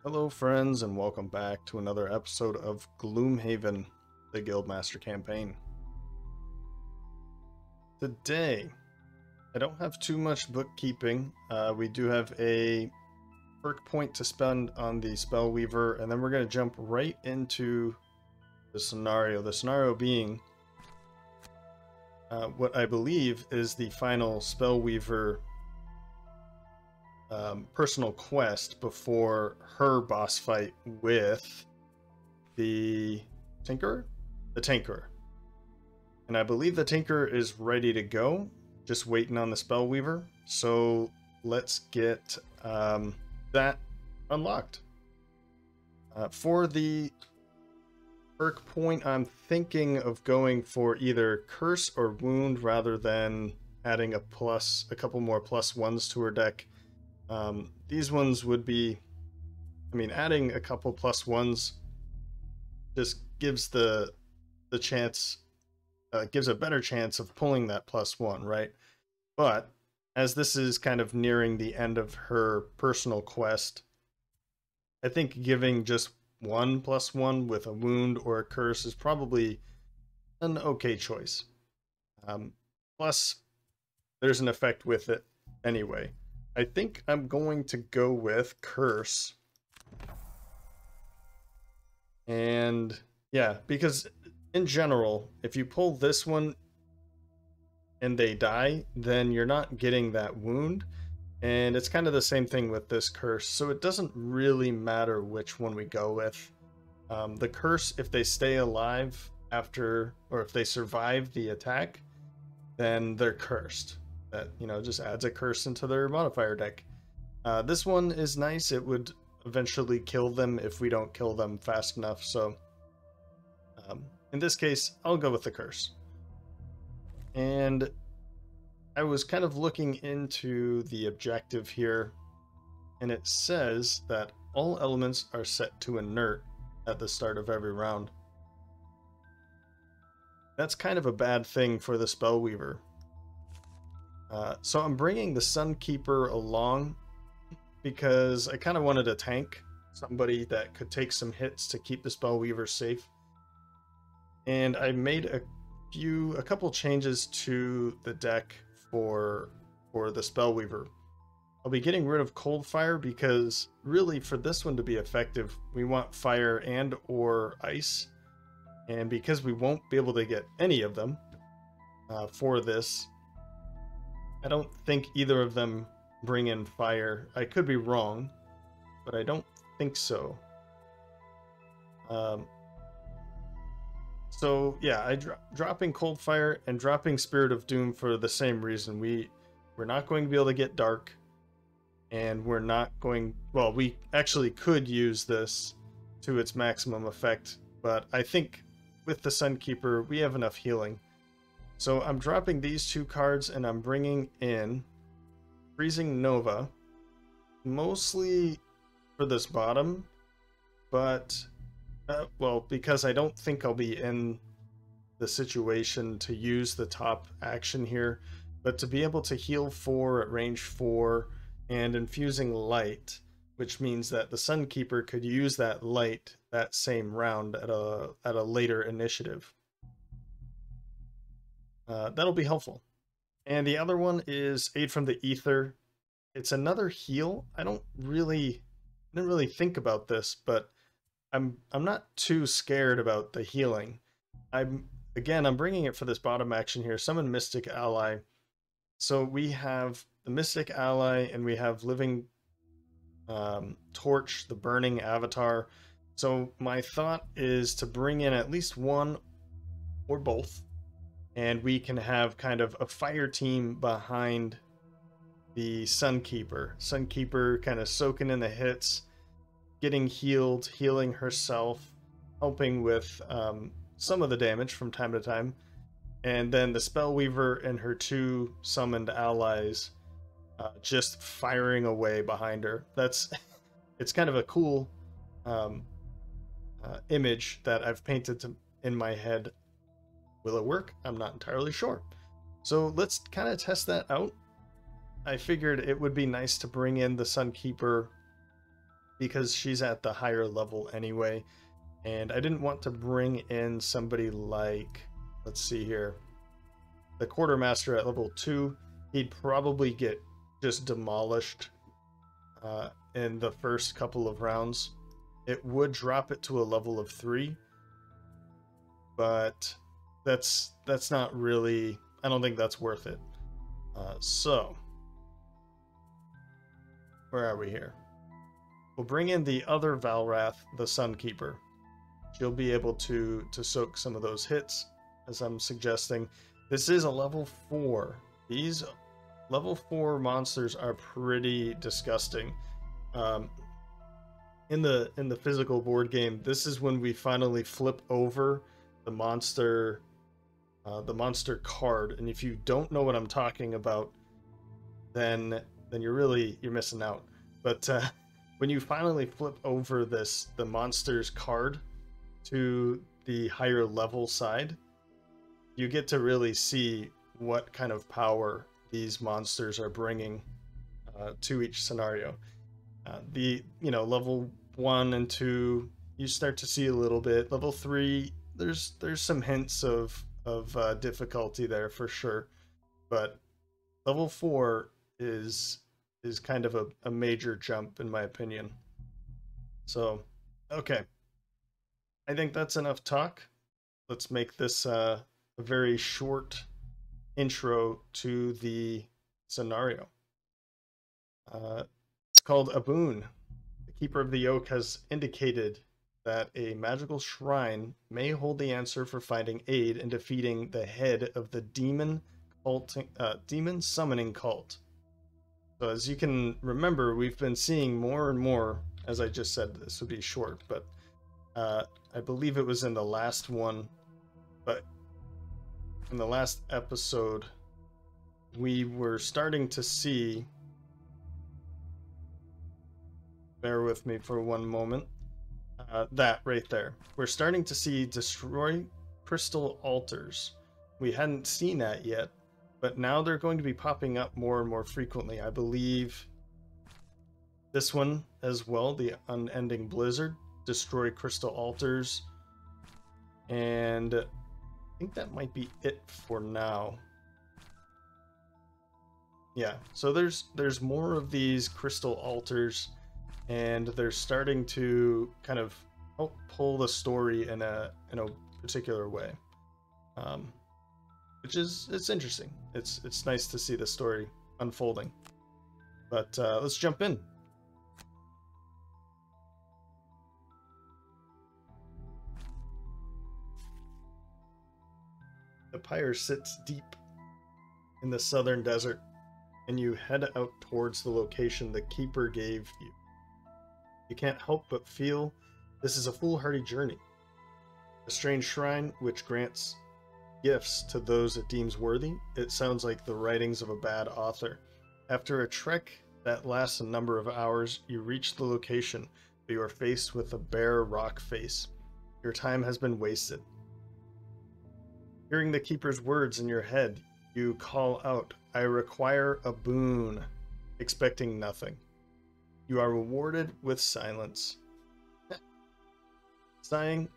Hello friends and welcome back to another episode of Gloomhaven, the Guildmaster Campaign. Today, I don't have too much bookkeeping. We do have a perk point to spend on the Spellweaver, and then we're going to jump right into the scenario. The scenario being what I believe is the final Spellweaver personal quest before her boss fight with the Tinkerer? The Tinkerer. And I believe the Tinkerer is ready to go, just waiting on the Spellweaver. So let's get that unlocked. For the perk point, I'm thinking of going for either Curse or Wound rather than adding a couple more +1s to her deck. These ones would be, adding a couple +1s just gives the chance, gives a better chance of pulling that +1, right? But as this is kind of nearing the end of her personal quest, I think giving just one +1 with a wound or a curse is probably an okay choice. Plus, there's an effect with it anyway. I think I'm going to go with Curse. And yeah, because in general, if you pull this one and they die, then you're not getting that wound. And it's kind of the same thing with this Curse. So it doesn't really matter which one we go with. The Curse, if they stay alive after, or if they survive the attack, then they're cursed. That, just adds a curse into their modifier deck. This one is nice. It would eventually kill them if we don't kill them fast enough. So in this case, I'll go with the curse. And I was kind of looking into the objective here, and it says that all elements are set to inert at the start of every round. That's kind of a bad thing for the Spellweaver. So I'm bringing the Sunkeeper along because I kind of wanted a tank, somebody that could take some hits to keep the Spellweaver safe. And I made a couple changes to the deck for the Spellweaver. I'll be getting rid of Cold Fire because really for this one to be effective, we want fire and or ice. And because we won't be able to get any of them for this, I don't think either of them bring in fire. I could be wrong, but I don't think so. So yeah, dropping Cold Fire and dropping Spirit of Doom for the same reason. We're not going to be able to get dark, and we're not going. Well, we actually could use this to its maximum effect, but I think with the Sunkeeper we have enough healing. So I'm dropping these two cards and I'm bringing in Freezing Nova, mostly for this bottom, but, well, because I don't think I'll be in the situation to use the top action here, but to be able to heal 4 at range 4 and infusing light, which means that the Sunkeeper could use that light that same round at a later initiative. That'll be helpful. And the other one is Aid from the Ether. It's another heal. I didn't really think about this, but I'm not too scared about the healing. I'm bringing it for this bottom action here. Summon Mystic Ally. So we have the Mystic Ally and we have Living Torch, the Burning Avatar. So my thought is to bring in at least one or both, and we can have kind of a fire team behind the Sunkeeper. Sunkeeper kind of soaking in the hits, getting healed, healing herself, helping with some of the damage from time to time. And then the Spellweaver and her 2 summoned allies just firing away behind her. It's kind of a cool image that I've painted in my head. Will it work? I'm not entirely sure. So let's kind of test that out. I figured it would be nice to bring in the Sunkeeper because she's at the higher level anyway. And I didn't want to bring in somebody like, let's see here, the quartermaster at level 2. He'd probably get just demolished in the first couple of rounds. It would drop it to a level of 3, but that's not really, I don't think that's worth it. So where are we here? We'll bring in the other Valrath, the Sunkeeper. She'll be able to soak some of those hits, as I'm suggesting. This is a level 4. These level 4 monsters are pretty disgusting. In the physical board game, this is when we finally flip over the monster card. And if you don't know what I'm talking about, then you're missing out. But when you finally flip over the monster's card to the higher level side, you get to really see what kind of power these monsters are bringing to each scenario. Level 1 and 2, you start to see a little bit. Level 3, there's some hints of difficulty there for sure, but level 4 is kind of a major jump in my opinion. So, okay, I think that's enough talk. Let's make this a very short intro to the scenario. It's called a boon. The Keeper of the Oak has indicated that a magical shrine may hold the answer for finding aid in defeating the head of the demon summoning cult. So as you can remember, we've been seeing more and more, as I just said, this would be short, but I believe it was in the last one, but in the last episode, we were starting to see, bear with me for one moment, that right there. We're starting to see destroy crystal altars. We hadn't seen that yet, but now they're going to be popping up more and more frequently. I believe this one as well, the Unending Blizzard, destroy crystal altars, and I think that might be it for now. Yeah, so there's more of these crystal altars, and they're starting to kind of help pull the story in a particular way, which is, it's interesting. It's nice to see the story unfolding. But let's jump in. The pyre sits deep in the southern desert, and you head out towards the location the Keeper gave you. You can't help but feel this is a foolhardy journey. A strange shrine which grants gifts to those it deems worthy. It sounds like the writings of a bad author. After a trek that lasts a number of hours, you reach the location, but you are faced with a bare rock face. Your time has been wasted. Hearing the Keeper's words in your head, you call out, "I require a boon," expecting nothing. You are rewarded with silence. Sighing,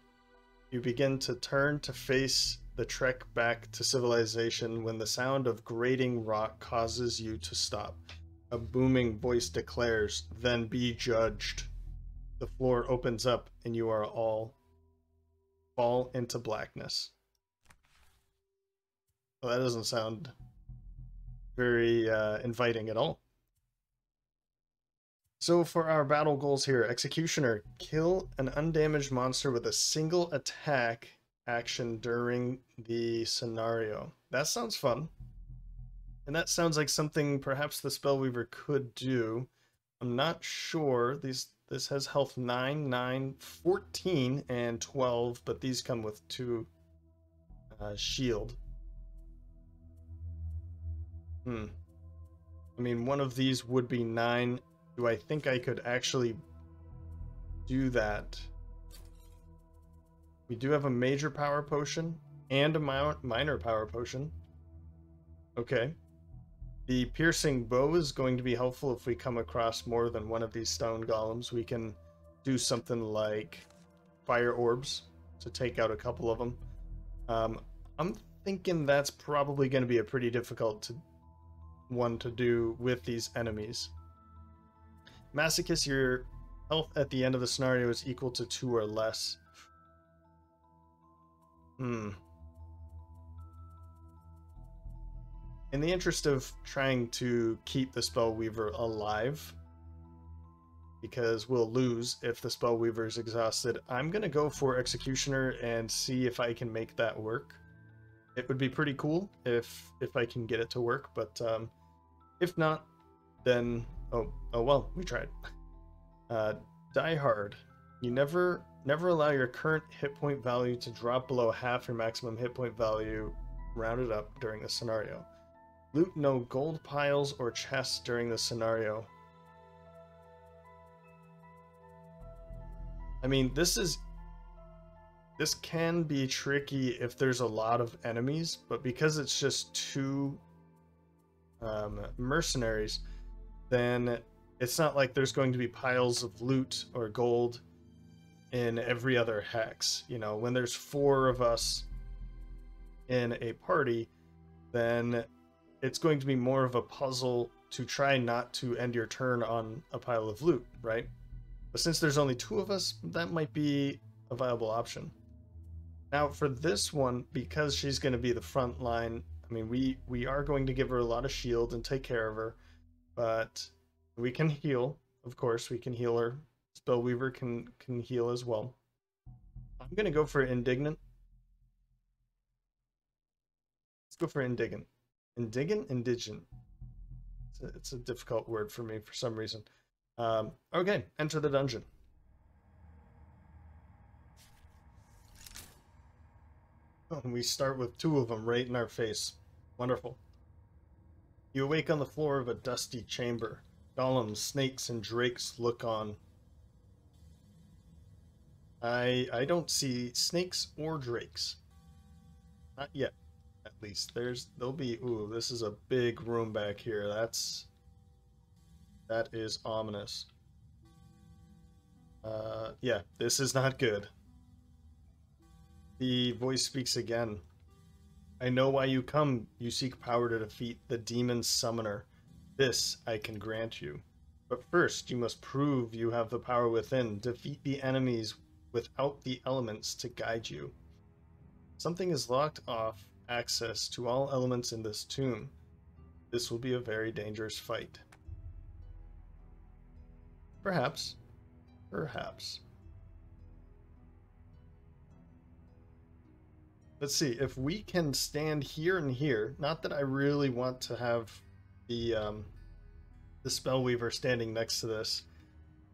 you begin to turn to face the trek back to civilization when the sound of grating rock causes you to stop. A booming voice declares, "Then be judged." The floor opens up and you are all fall into blackness. Well, that doesn't sound very inviting at all. So for our battle goals here, Executioner, kill an undamaged monster with a single attack action during the scenario. That sounds fun. And that sounds like something perhaps the Spellweaver could do. I'm not sure. This has health 9, 9, 14, and 12, but these come with 2 shield. I mean, one of these would be 9. Do I think I could actually do that? We do have a major power potion and a minor power potion. Okay. The piercing bow is going to be helpful if we come across more than one of these stone golems. We can do something like fire orbs to take out a couple of them. I'm thinking that's probably going to be a pretty difficult one to do with these enemies. Masochist, your health at the end of the scenario is equal to 2 or less. In the interest of trying to keep the Spellweaver alive, because we'll lose if the Spellweaver is exhausted, I'm going to go for Executioner and see if I can make that work. It would be pretty cool if I can get it to work, but if not, then... Oh well, we tried. Die Hard. You never allow your current hit point value to drop below half your maximum hit point value rounded up during the scenario. Loot no gold piles or chests during the scenario. I mean, this can be tricky if there's a lot of enemies, but because it's just 2 mercenaries, then it's not like there's going to be piles of loot or gold in every other hex. You know, when there's 4 of us in a party, then it's going to be more of a puzzle to try not to end your turn on a pile of loot, right? But since there's only 2 of us, that might be a viable option. Now for this one, because she's going to be the front line, I mean, we are going to give her a lot of shield and take care of her, but we can heal. Of course, we can heal her. Spellweaver can heal as well. I'm going to go for Indignant. Let's go for Indignant. Indigent? It's a difficult word for me for some reason. Okay, enter the dungeon. Oh, and we start with 2 of them right in our face. Wonderful. You awake on the floor of a dusty chamber. Golems, snakes, and drakes look on. I don't see snakes or drakes. Not yet, at least. There'll be... Ooh, this is a big room back here. That is ominous. Yeah, this is not good. The voice speaks again. I know why you come. You seek power to defeat the demon summoner. This I can grant you. But first, you must prove you have the power within. Defeat the enemies without the elements to guide you. Something is locked off access to all elements in this tomb. This will be a very dangerous fight. Perhaps. Perhaps. Let's see, if we can stand here and here, not that I really want to have the Spellweaver standing next to this,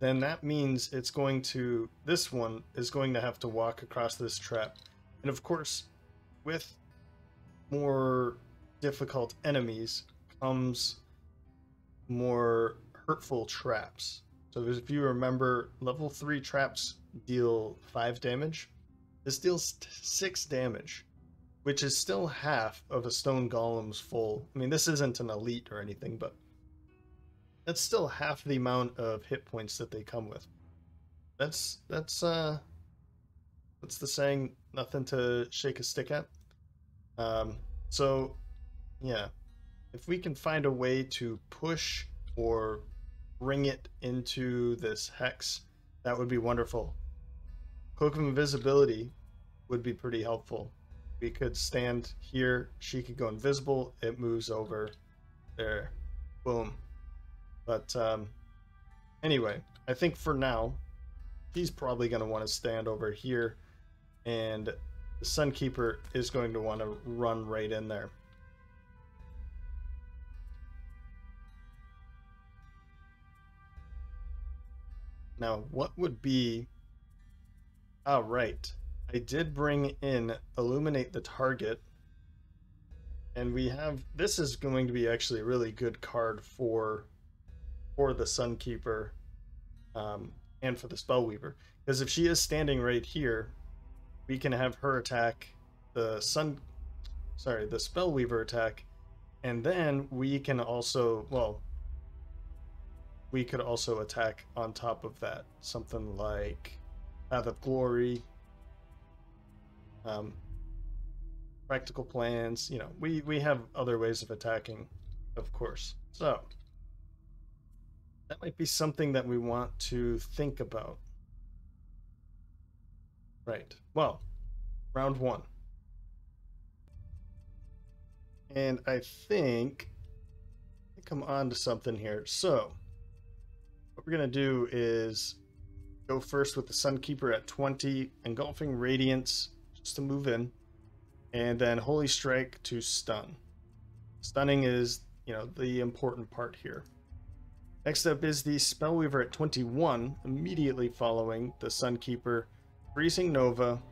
then that means it's going to, this one is going to have to walk across this trap. And of course, with more difficult enemies comes more hurtful traps. So if you remember, level 3 traps deal 5 damage. This deals 6 damage, which is still half of a stone golem's full. I mean, this isn't an elite or anything, but that's still half the amount of hit points that they come with. That's the saying, nothing to shake a stick at. So yeah, if we can find a way to push or bring it into this hex, that would be wonderful. Cloak of Invisibility would be pretty helpful. We could stand here, she could go invisible, it moves over there, boom. But anyway, I think for now he's probably going to want to stand over here, and the Sunkeeper is going to want to run right in there. Now, what would be... Oh, right. I did bring in Illuminate the Target. And we have... This is going to be actually a really good card for the Sunkeeper and for the Spellweaver. Because if she is standing right here, we can have her attack the Spellweaver attack, And then we can also, well, we could also attack on top of that. Something like Path of Glory, practical plans. You know, we have other ways of attacking, of course. So that might be something that we want to think about. Right. Well, round one. And I think I'm on to something here. So what we're going to do is go first with the Sunkeeper at 20, Engulfing Radiance just to move in, and then Holy Strike to stun. Stunning is, you know, the important part here. Next up is the Spellweaver at 21, immediately following the Sunkeeper, Freezing Nova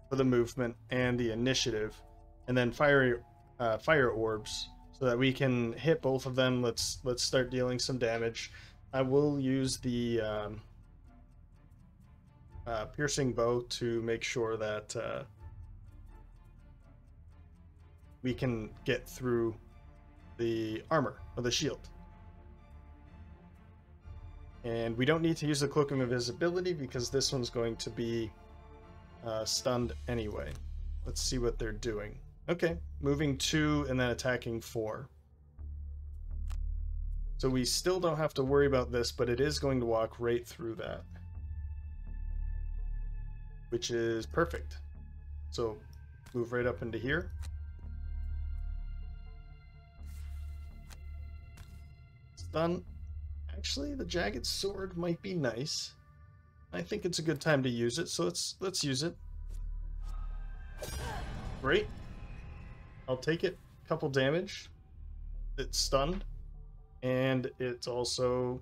for the movement and the initiative, and then fire orbs so that we can hit both of them. Let's start dealing some damage. I will use the piercing bow to make sure that we can get through the armor or the shield. And we don't need to use the Cloak of Invisibility because this one's going to be stunned anyway. Let's see what they're doing. Okay, moving 2 and then attacking 4. So we still don't have to worry about this, but it is going to walk right through that, which is perfect. So move right up into here. Stun. Actually, the Jagged Sword might be nice. I think it's a good time to use it, so let's use it. Great. I'll take it. Couple damage. It's stunned. And it's also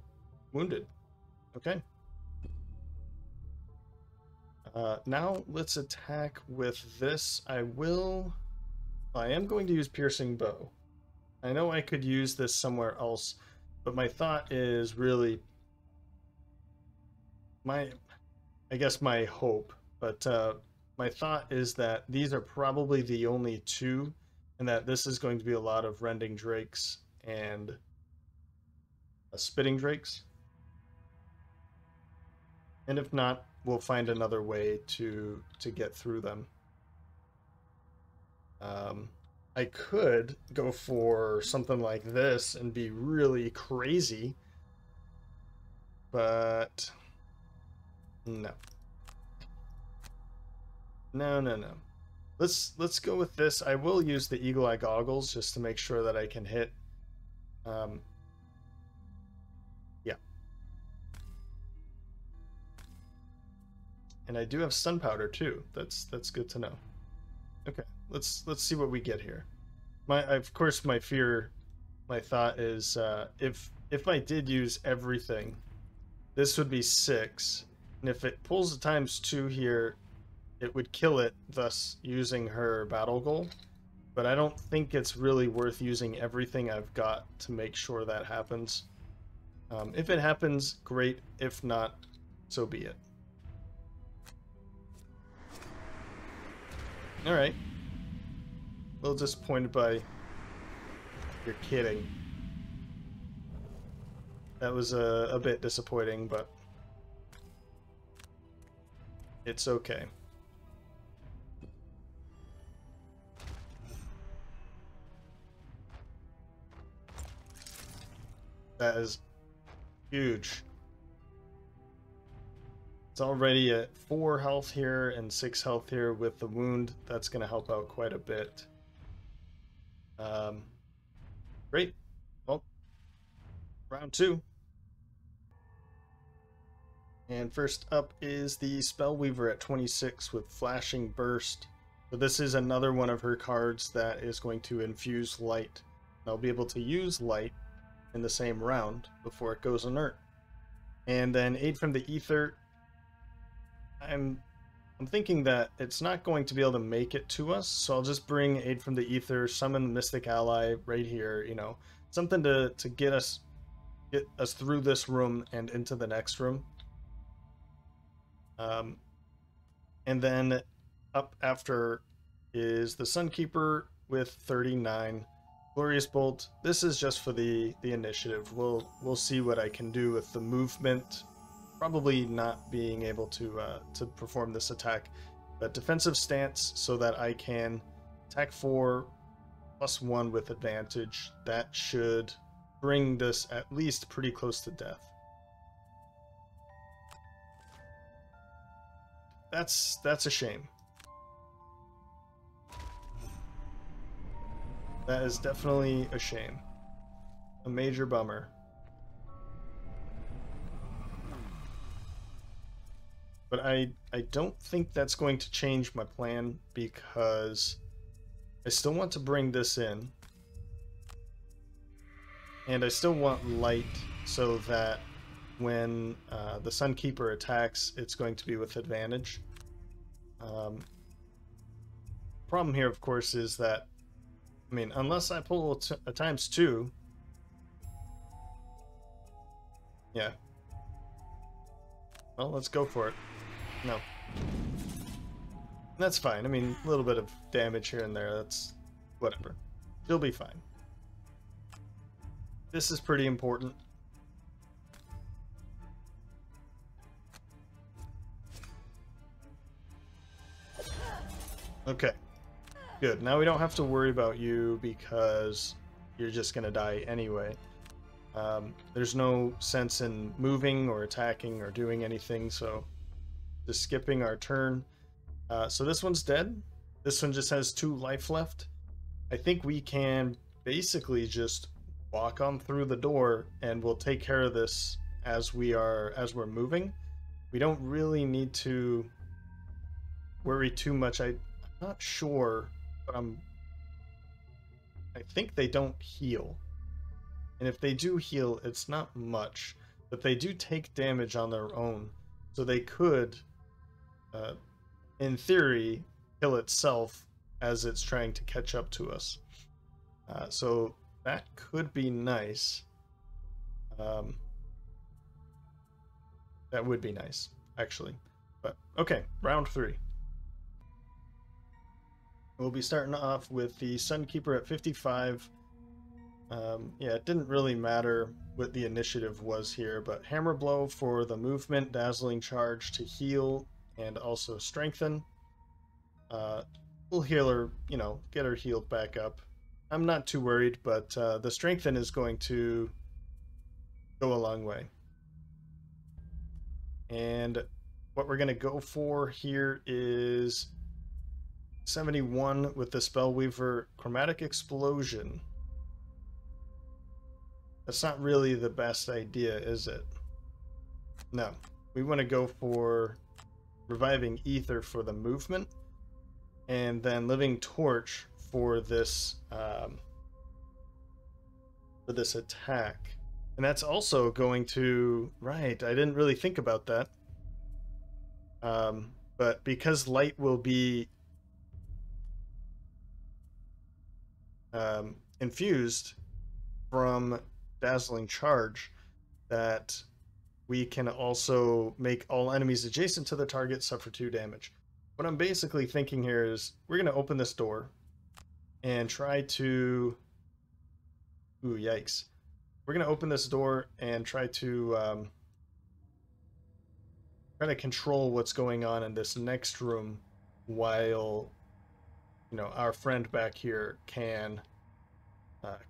wounded. Okay. Now let's attack with this. I am going to use Piercing Bow. I know I could use this somewhere else, but my thought is really my hope, but my thought is that these are probably the only two, and that this is going to be a lot of Rending Drakes and Spitting Drakes. And if not, we'll find another way to get through them. I could go for something like this and be really crazy, but no. No. Let's go with this. I will use the Eagle Eye Goggles just to make sure that I can hit. Yeah. And I do have Stun Powder too. That's good to know. Okay, let's see what we get here. Of course, my thought is if I did use everything, this would be 6, and if it pulls the ×2 here, it would kill it, thus using her battle goal. But I don't think it's really worth using everything I've got to make sure that happens. If it happens, great. If not, so be it. Alright. A little disappointed by... You're kidding. That was a bit disappointing, but... it's okay. That is huge. It's already at 4 health here and 6 health here with the wound. That's going to help out quite a bit. Great. Well, round 2. And first up is the Spellweaver at 26 with Flashing Burst. So this is another one of her cards that is going to infuse light. I'll be able to use light in the same round before it goes inert. And then Aid from the Ether. I'm thinking that it's not going to be able to make it to us, so I'll just bring Aid from the Ether, summon the Mystic Ally right here, you know, something to get us through this room and into the next room. And then up after is the Sunkeeper with 39, Glorious Bolt. This is just for the initiative. We'll see what I can do with the movement. Probably not being able to perform this attack, but defensive stance so that I can attack 4 +1 with advantage. That should bring this at least pretty close to death. That's a shame. That is definitely a shame. A major bummer. But I don't think that's going to change my plan, because I still want to bring this in. And I still want light so that when the Sunkeeper attacks, it's going to be with advantage. Problem here, of course, is that, I mean, unless I pull a ×2, yeah. Well, let's go for it. No. That's fine. I mean, a little bit of damage here and there, that's whatever. She'll be fine. This is pretty important. Okay. Good. Now we don't have to worry about you because you're just going to die anyway. There's no sense in moving or attacking or doing anything, so just skipping our turn. So this one's dead. This one just has 2 life left. I think we can basically just walk on through the door and we'll take care of this as we're moving. We don't really need to worry too much. I'm not sure, but I think they don't heal. And if they do heal, it's not much, but they do take damage on their own. So they could, in theory, kill itself as it's trying to catch up to us. So that could be nice. That would be nice, actually. But okay, round 3. We'll be starting off with the Sunkeeper at 55. Yeah, it didn't really matter what the initiative was here, but Hammer Blow for the movement, Dazzling Charge to heal, and also strengthen. We'll heal her, you know, get her healed back up. I'm not too worried, but the strengthen is going to go a long way. And what we're going to go for here is 71 with the Spellweaver Chromatic Explosion. That's not really the best idea, is it? No. We want to go for Reviving Ether for the movement, and then Living Torch for this attack. And that's also going to... Right, I didn't really think about that. But because light will be infused from Dazzling Charge, that we can also make all enemies adjacent to the target suffer 2 damage. What I'm basically thinking here is we're going to open this door and try to... Ooh, yikes. We're going to open this door and try to control what's going on in this next room while, you know, our friend back here can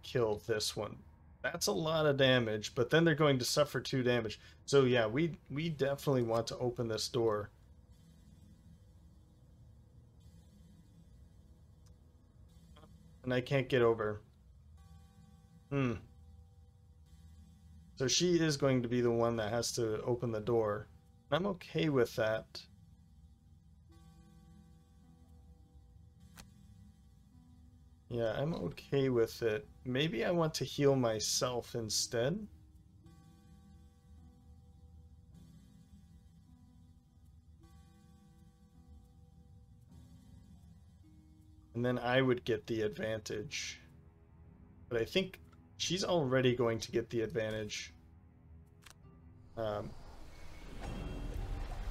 kill this one. That's a lot of damage, but then they're going to suffer 2 damage. So yeah, we definitely want to open this door. And I can't get over. So she is going to be the one that has to open the door. I'm okay with that. Yeah, I'm okay with it. Maybe I want to heal myself instead. And then I would get the advantage. But I think she's already going to get the advantage.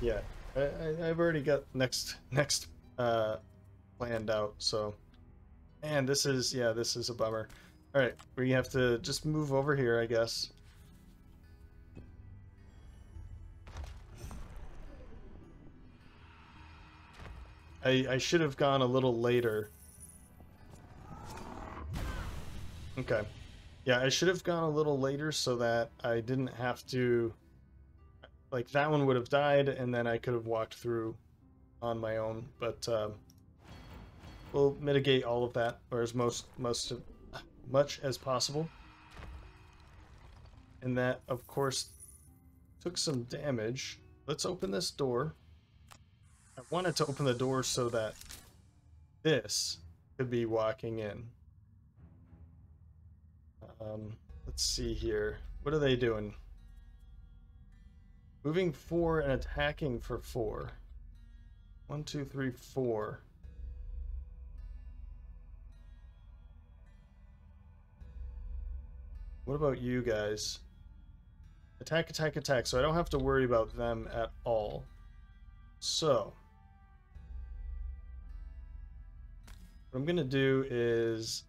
Yeah, I've already got next planned out, so... And this is a bummer. Alright, we have to just move over here, I guess. I should have gone a little later. Okay. Yeah, I should have gone a little later so that I didn't have to... Like, that one would have died, and then I could have walked through on my own. But we'll mitigate all of that, or as much as possible. And that, of course, took some damage. Let's open this door. I wanted to open the door so that this could be walking in. Let's see here. What are they doing? Moving 4 and attacking for 4. 1, 2, 3, 4. What about you guys? Attack, attack, attack. So I don't have to worry about them at all. So what I'm going to do is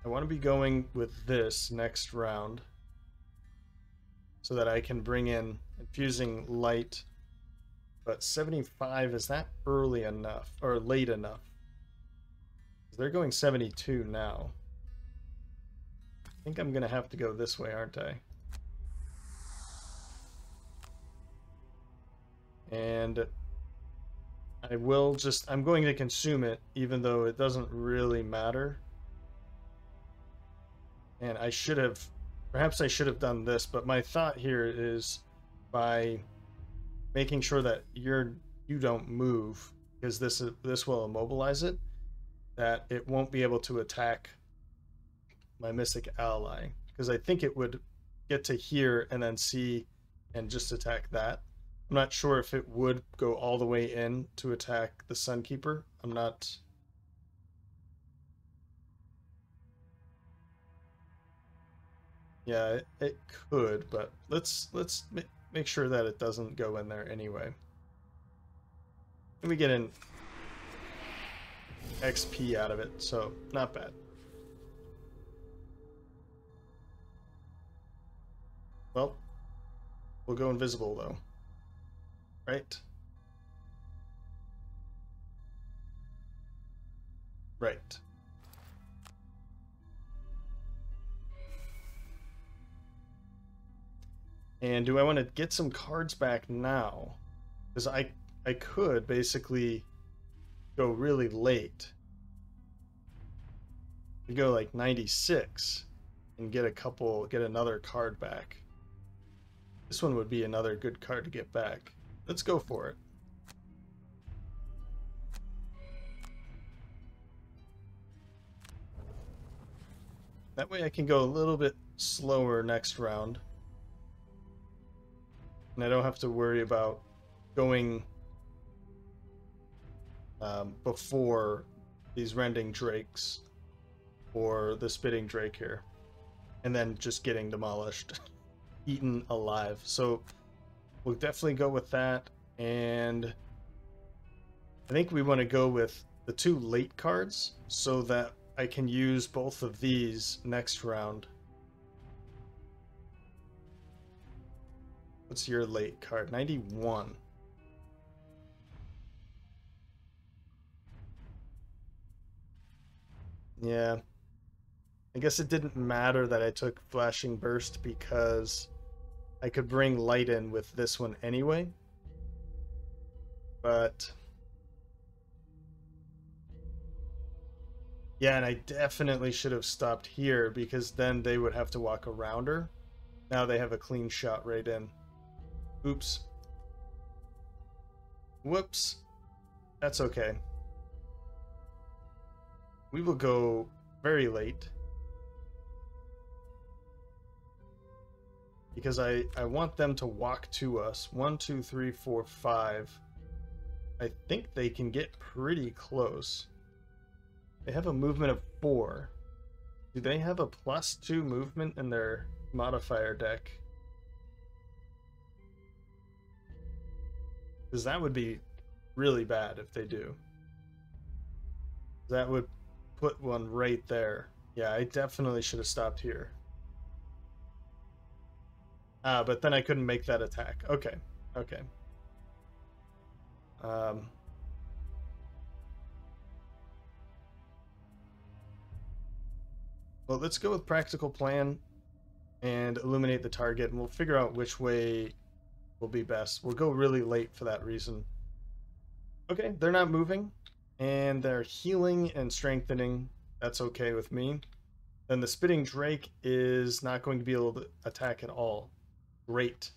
I want to be going with this next round so that I can bring in infusing light. But 75, is that early enough or late enough? They're going 72 now. I think I'm going to have to go this way, aren't I? And I will just, I'm going to consume it, even though it doesn't really matter. And I should have, perhaps I should have done this, but my thought here is by making sure that you don't move, because this will immobilize it, that it won't be able to attack my Mystic ally, because I think it would get to here and then see and just attack that. I'm not sure if it would go all the way in to attack the Sunkeeper. I'm not... Yeah, it could, but let's make sure that it doesn't go in there anyway. And we get an XP out of it, so not bad. Well, we'll go invisible though. Right? Right. And do I want to get some cards back now? Because I could basically go really late. We go like 96 and get another card back. This one would be another good card to get back. Let's go for it. That way I can go a little bit slower next round. And I don't have to worry about going before these Rending Drakes or the Spitting Drake here. And then just getting demolished, eaten alive. So we'll definitely go with that. And I think we want to go with the 2 late cards so that I can use both of these next round. What's your late card? 91. Yeah. I guess it didn't matter that I took Flashing Burst because I could bring light in with this one anyway. But yeah, and I definitely should have stopped here because then they would have to walk around her. Now they have a clean shot right in. Oops. Whoops. That's okay. We will go very late. Because I want them to walk to us. 1, 2, 3, 4, 5. I think they can get pretty close. They have a movement of 4. Do they have a +2 movement in their modifier deck? Because that would be really bad if they do. That would put one right there. Yeah, I definitely should have stopped here. But then I couldn't make that attack. Okay, okay. Well, let's go with practical plan and illuminate the target, and we'll figure out which way will be best. We'll go really late for that reason. Okay, they're not moving, and they're healing and strengthening. That's okay with me. Then the Spitting Drake is not going to be able to attack at all. Great.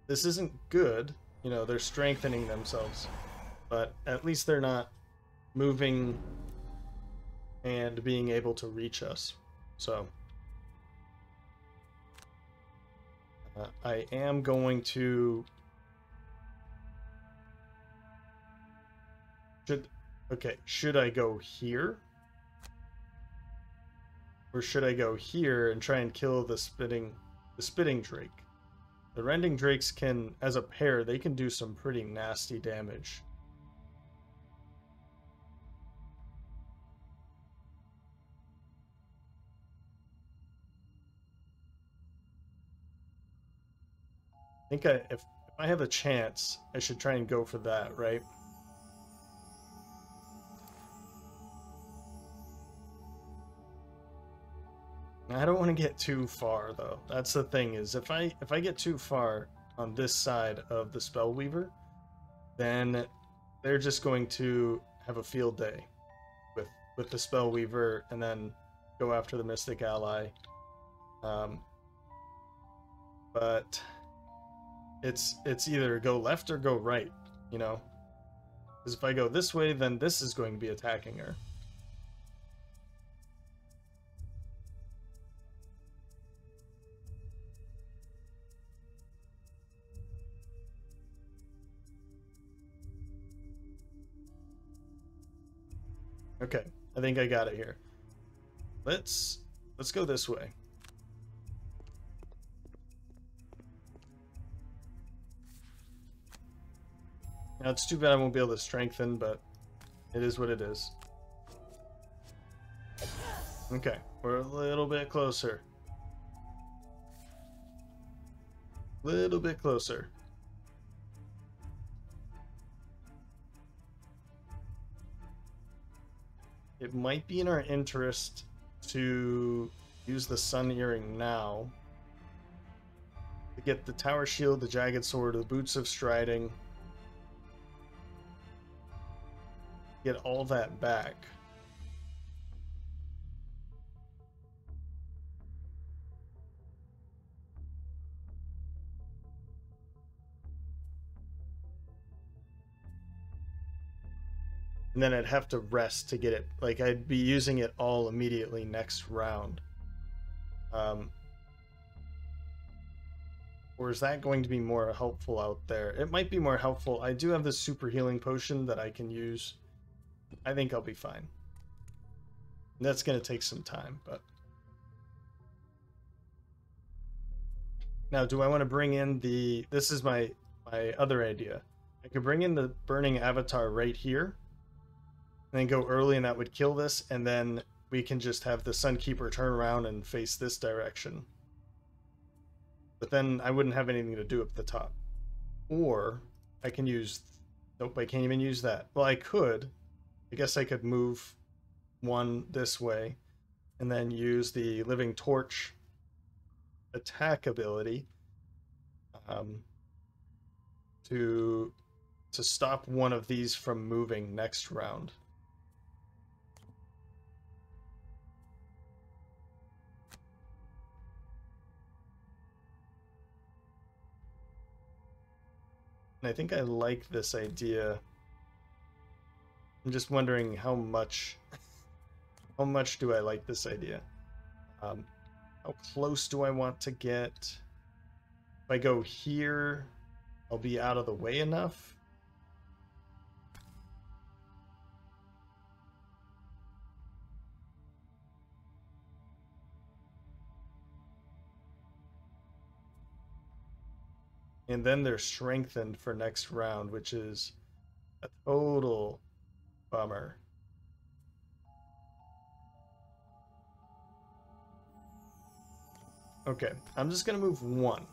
This isn't good. You know, they're strengthening themselves. But at least they're not moving and being able to reach us. So I am going to... should I go here? Or should I go here and try and kill the Spitting Drake? The Rending Drakes can, as a pair, they can do some pretty nasty damage. I think if I have a chance, I should try and go for that, right? I don't want to get too far, though. That's the thing, is if I get too far on this side of the Spellweaver, then they're just going to have a field day with the Spellweaver and then go after the Mystic Ally. But it's either go left or go right, you know? Because if I go this way, then this is going to be attacking her. Okay, I think I got it here. Let's go this way. Now, it's too bad I won't be able to strengthen, but it is what it is. Okay, we're a little bit closer. Little bit closer. It might be in our interest to use the Sun Earring now to get the Tower Shield, the Jagged Sword, the Boots of Striding. Get all that back. And then I'd have to rest to get it. Like, I'd be using it all immediately next round. Or is that going to be more helpful out there? It might be more helpful. I do have this super healing potion that I can use. I think I'll be fine. That's going to take some time, but... Now, do I want to bring in the... This is my other idea. I could bring in the Burning Avatar right here. And then go early, and that would kill this, and then we can just have the Sunkeeper turn around and face this direction. But then I wouldn't have anything to do up the top. Or I can use... Nope, I can't even use that. Well, I could. I guess I could move one this way and then use the Living Torch attack ability to stop one of these from moving next round. And I think I like this idea. I'm just wondering how much do I like this idea? How close do I want to get? If I go here, I'll be out of the way enough. And then they're strengthened for next round, which is a total bummer. Okay, I'm just gonna move 1.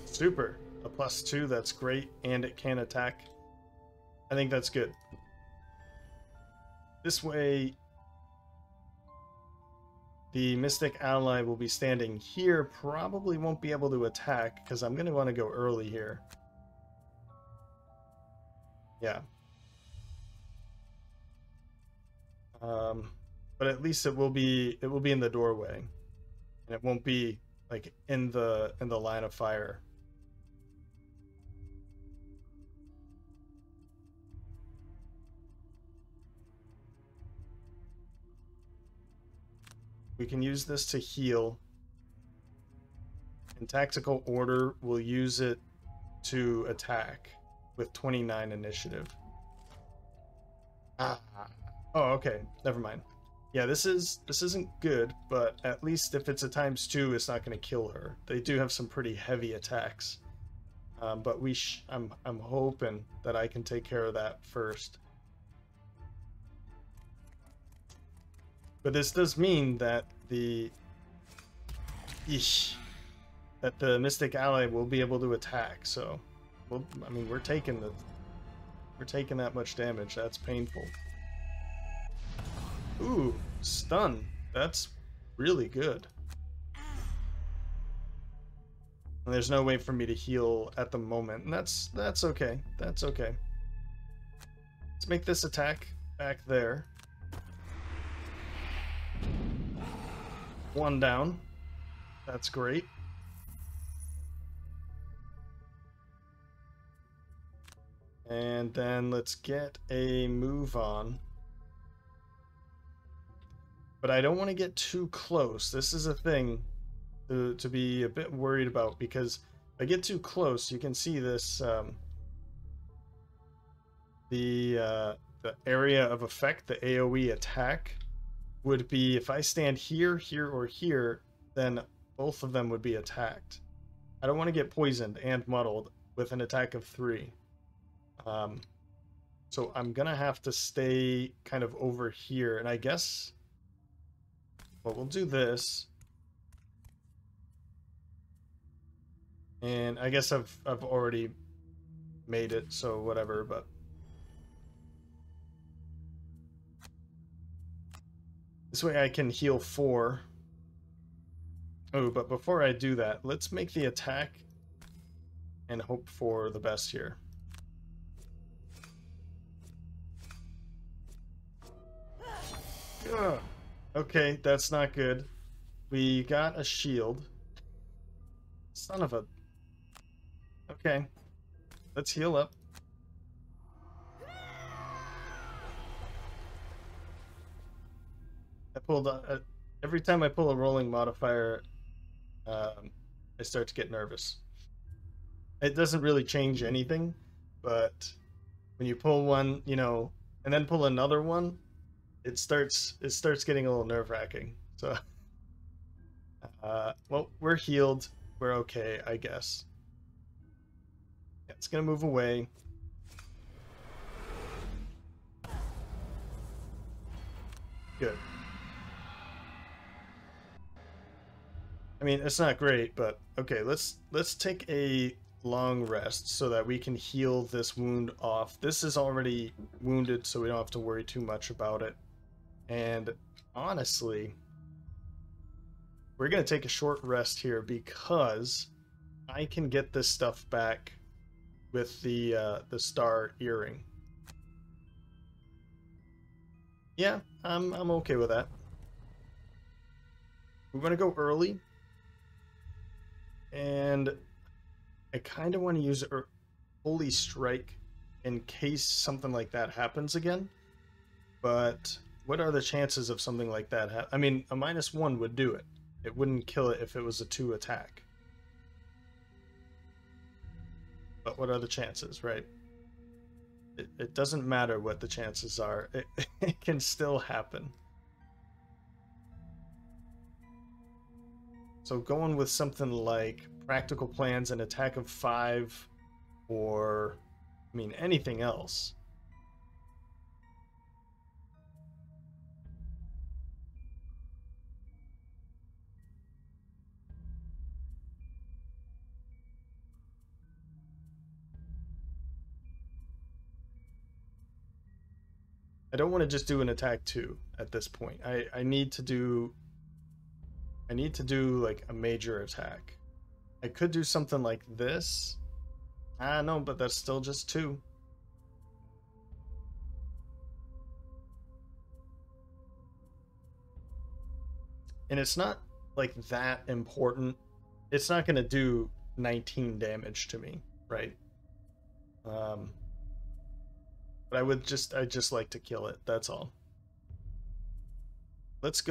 Super. A +2, that's great, and it can attack. I think that's good. This way, the Mystic Ally will be standing here, probably won't be able to attack, because I'm going to want to go early here. Yeah. But at least it will be in the doorway, and it won't be like in the line of fire. We can use this to heal. In tactical order, we'll use it to attack with 29 initiative. Oh, okay. Never mind. Yeah, this isn't good, but at least if it's a ×2, it's not going to kill her. They do have some pretty heavy attacks, but I'm hoping that I can take care of that first. But this does mean that the Mystic Ally will be able to attack. So, well, I mean, we're taking that much damage. That's painful. Ooh, stun. That's really good. And there's no way for me to heal at the moment, and that's okay. That's okay. Let's make this attack back there. 1 down. That's great. And then let's get a move on. But I don't want to get too close. This is a thing to be a bit worried about, because if I get too close, you can see this the area of effect, the AoE attack, would be if I stand here, here, or here, then both of them would be attacked. I don't want to get poisoned and muddled with an attack of 3. So I'm gonna have to stay kind of over here, and I guess, well, we'll do this. And I guess I've already made it, so whatever, but this way I can heal 4. Oh, but before I do that, let's make the attack and hope for the best here. Ugh. Okay, that's not good. We got a shield. Son of a... Okay. Let's heal up. I pulled... every time I pull a rolling modifier, I start to get nervous. It doesn't really change anything, but when you pull one, you know, and then pull another one, it starts getting a little nerve-wracking. So, well, we're healed. We're okay, I guess. Yeah, it's gonna move away. Good. I mean, it's not great, but okay. Let's take a long rest so that we can heal this wound off. This is already wounded, so we don't have to worry too much about it. And honestly, we're going to take a short rest here because I can get this stuff back with the star earring. Yeah, I'm okay with that. We're going to go early, and I kind of want to use Holy Strike in case something like that happens again. But what are the chances of something like that? I mean, a -1 would do it. It wouldn't kill it if it was a 2 attack. But what are the chances, right? It doesn't matter what the chances are. It can still happen. So going with something like practical plans, an attack of 5, or, I mean, anything else. I don't want to just do an attack 2 at this point. I need to do like a major attack. I could do something like this. Ah, no, but that's still just 2. And it's not like that important. It's not going to do 19 damage to me, right? But I'd just like to kill it. That's all. Let's just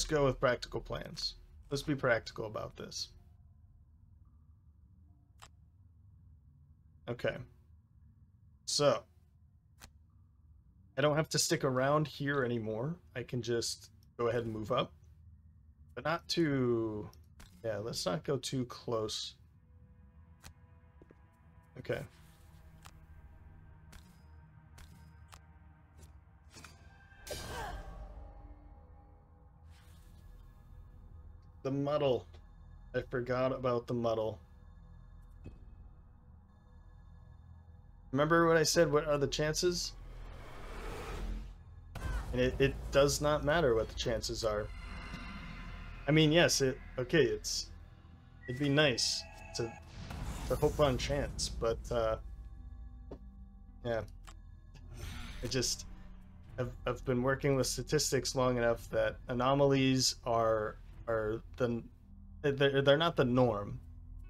go with practical plans. Let's be practical about this. Okay. So, I don't have to stick around here anymore. I can just go ahead and move up. But not too... Yeah, let's not go too close. Okay. The muddle. I forgot about the muddle. Remember what I said? What are the chances? And it does not matter what the chances are. I mean, yes, it'd be nice to hope on chance, but yeah. I've been working with statistics long enough that anomalies are they're not the norm,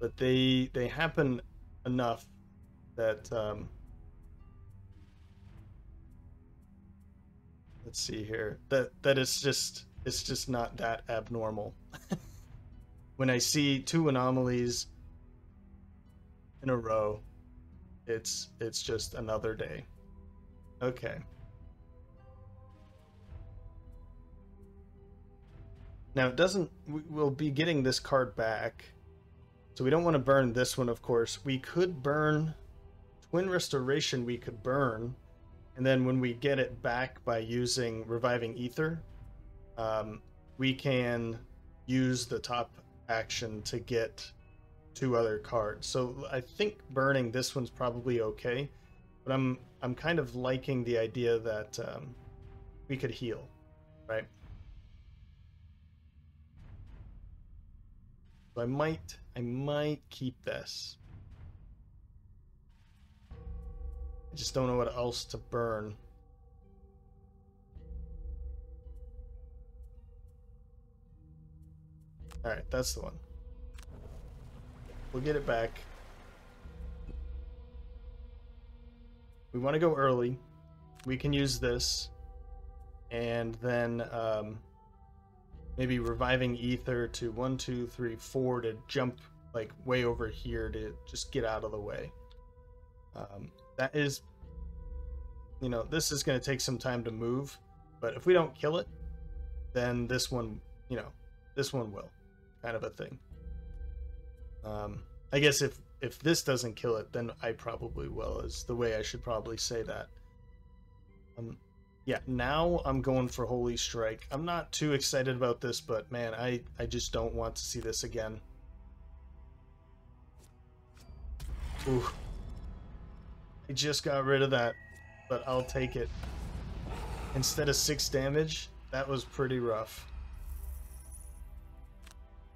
but they happen enough that let's see here, that it's just not that abnormal. When I see 2 anomalies in a row, it's just another day. Okay. Now we'll be getting this card back, so we don't want to burn this one, of course. We could burn Twin Restoration, we could burn, and then when we get it back by using Reviving Ether, we can use the top action to get 2 other cards. So I think burning this one's probably okay, but I'm kind of liking the idea that we could heal, right? So I might keep this. I just don't know what else to burn. Alright, that's the one. We'll get it back. We want to go early. We can use this. And then maybe Reviving Ether to 1, 2, 3, 4 to jump like way over here to just get out of the way. That is, this is going to take some time to move, but if we don't kill it, then this one, this one will, kind of a thing. I guess if this doesn't kill it, then I probably will, is the way I should probably say that. Yeah, now I'm going for Holy Strike. I'm not too excited about this, but man, I just don't want to see this again. Ooh. I just got rid of that, but I'll take it. Instead of 6 damage, that was pretty rough.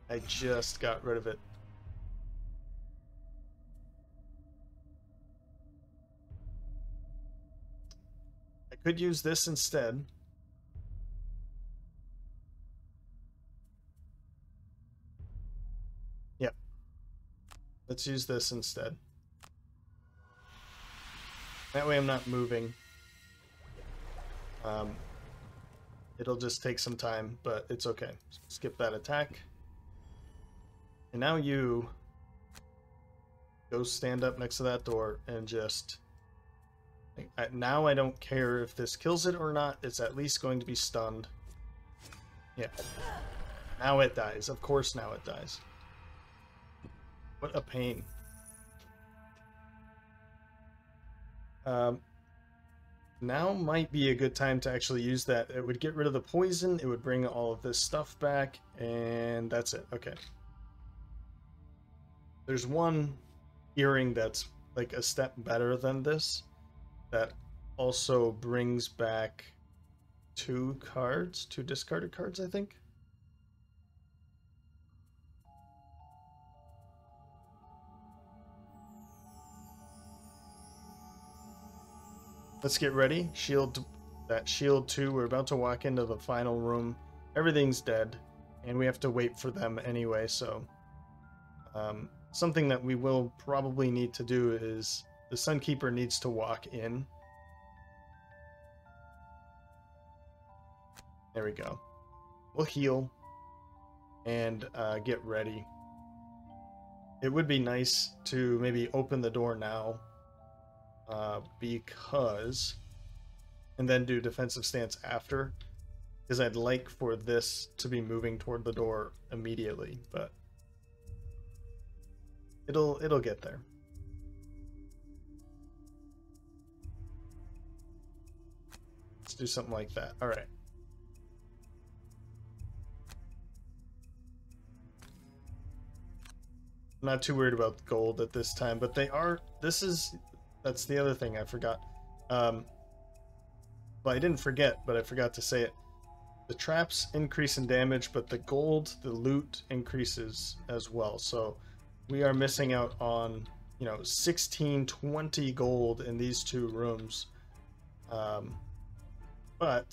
I just got rid of it. I could use this instead. Yep. Let's use this instead. That way I'm not moving. It'll just take some time, but it's okay. Skip that attack. And now you go stand up next to that door and just... Now I don't care if this kills it or not. It's at least going to be stunned. Yeah. Now it dies. Of course now it dies. What a pain. Now might be a good time to actually use that. It would get rid of the poison, it would bring all of this stuff back, and that's it. Okay. There's one earring that's like a step better than this, that also brings back 2 cards, 2 discarded cards, I think. Let's get ready. Shield, that shield 2. We're about to walk into the final room. Everything's dead, and we have to wait for them anyway, so... something that we will probably need to do is the Sunkeeper needs to walk in. There we go. We'll heal and get ready. It would be nice to maybe open the door now because... and then do defensive stance after, because I'd like for this to be moving toward the door immediately, but it'll get there. Let's do something like that. All right. I'm not too worried about gold at this time, but they are... that's the other thing I forgot. Well, I didn't forget, but I forgot to say it. The traps increase in damage, but the gold, the loot, increases as well. So we are missing out on, 16, 20 gold in these 2 rooms. But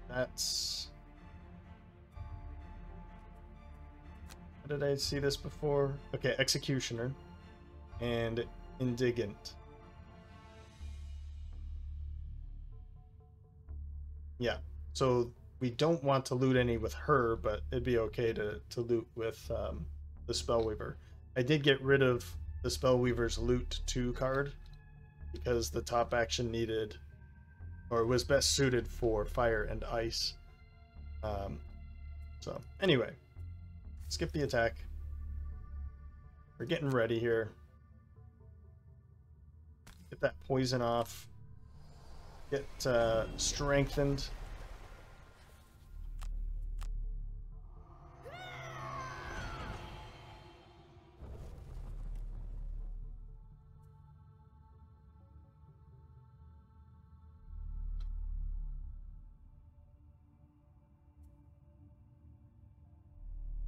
that's... Did I see this before? Okay, Executioner and Indigent. Yeah, so we don't want to loot any with her, but it'd be okay to loot with the Spellweaver. I did get rid of the Spellweaver's Loot 2 card because the top action needed, or was best suited for fire and ice. So anyway, skip the attack. We're getting ready here. Get that poison off. Get strengthened.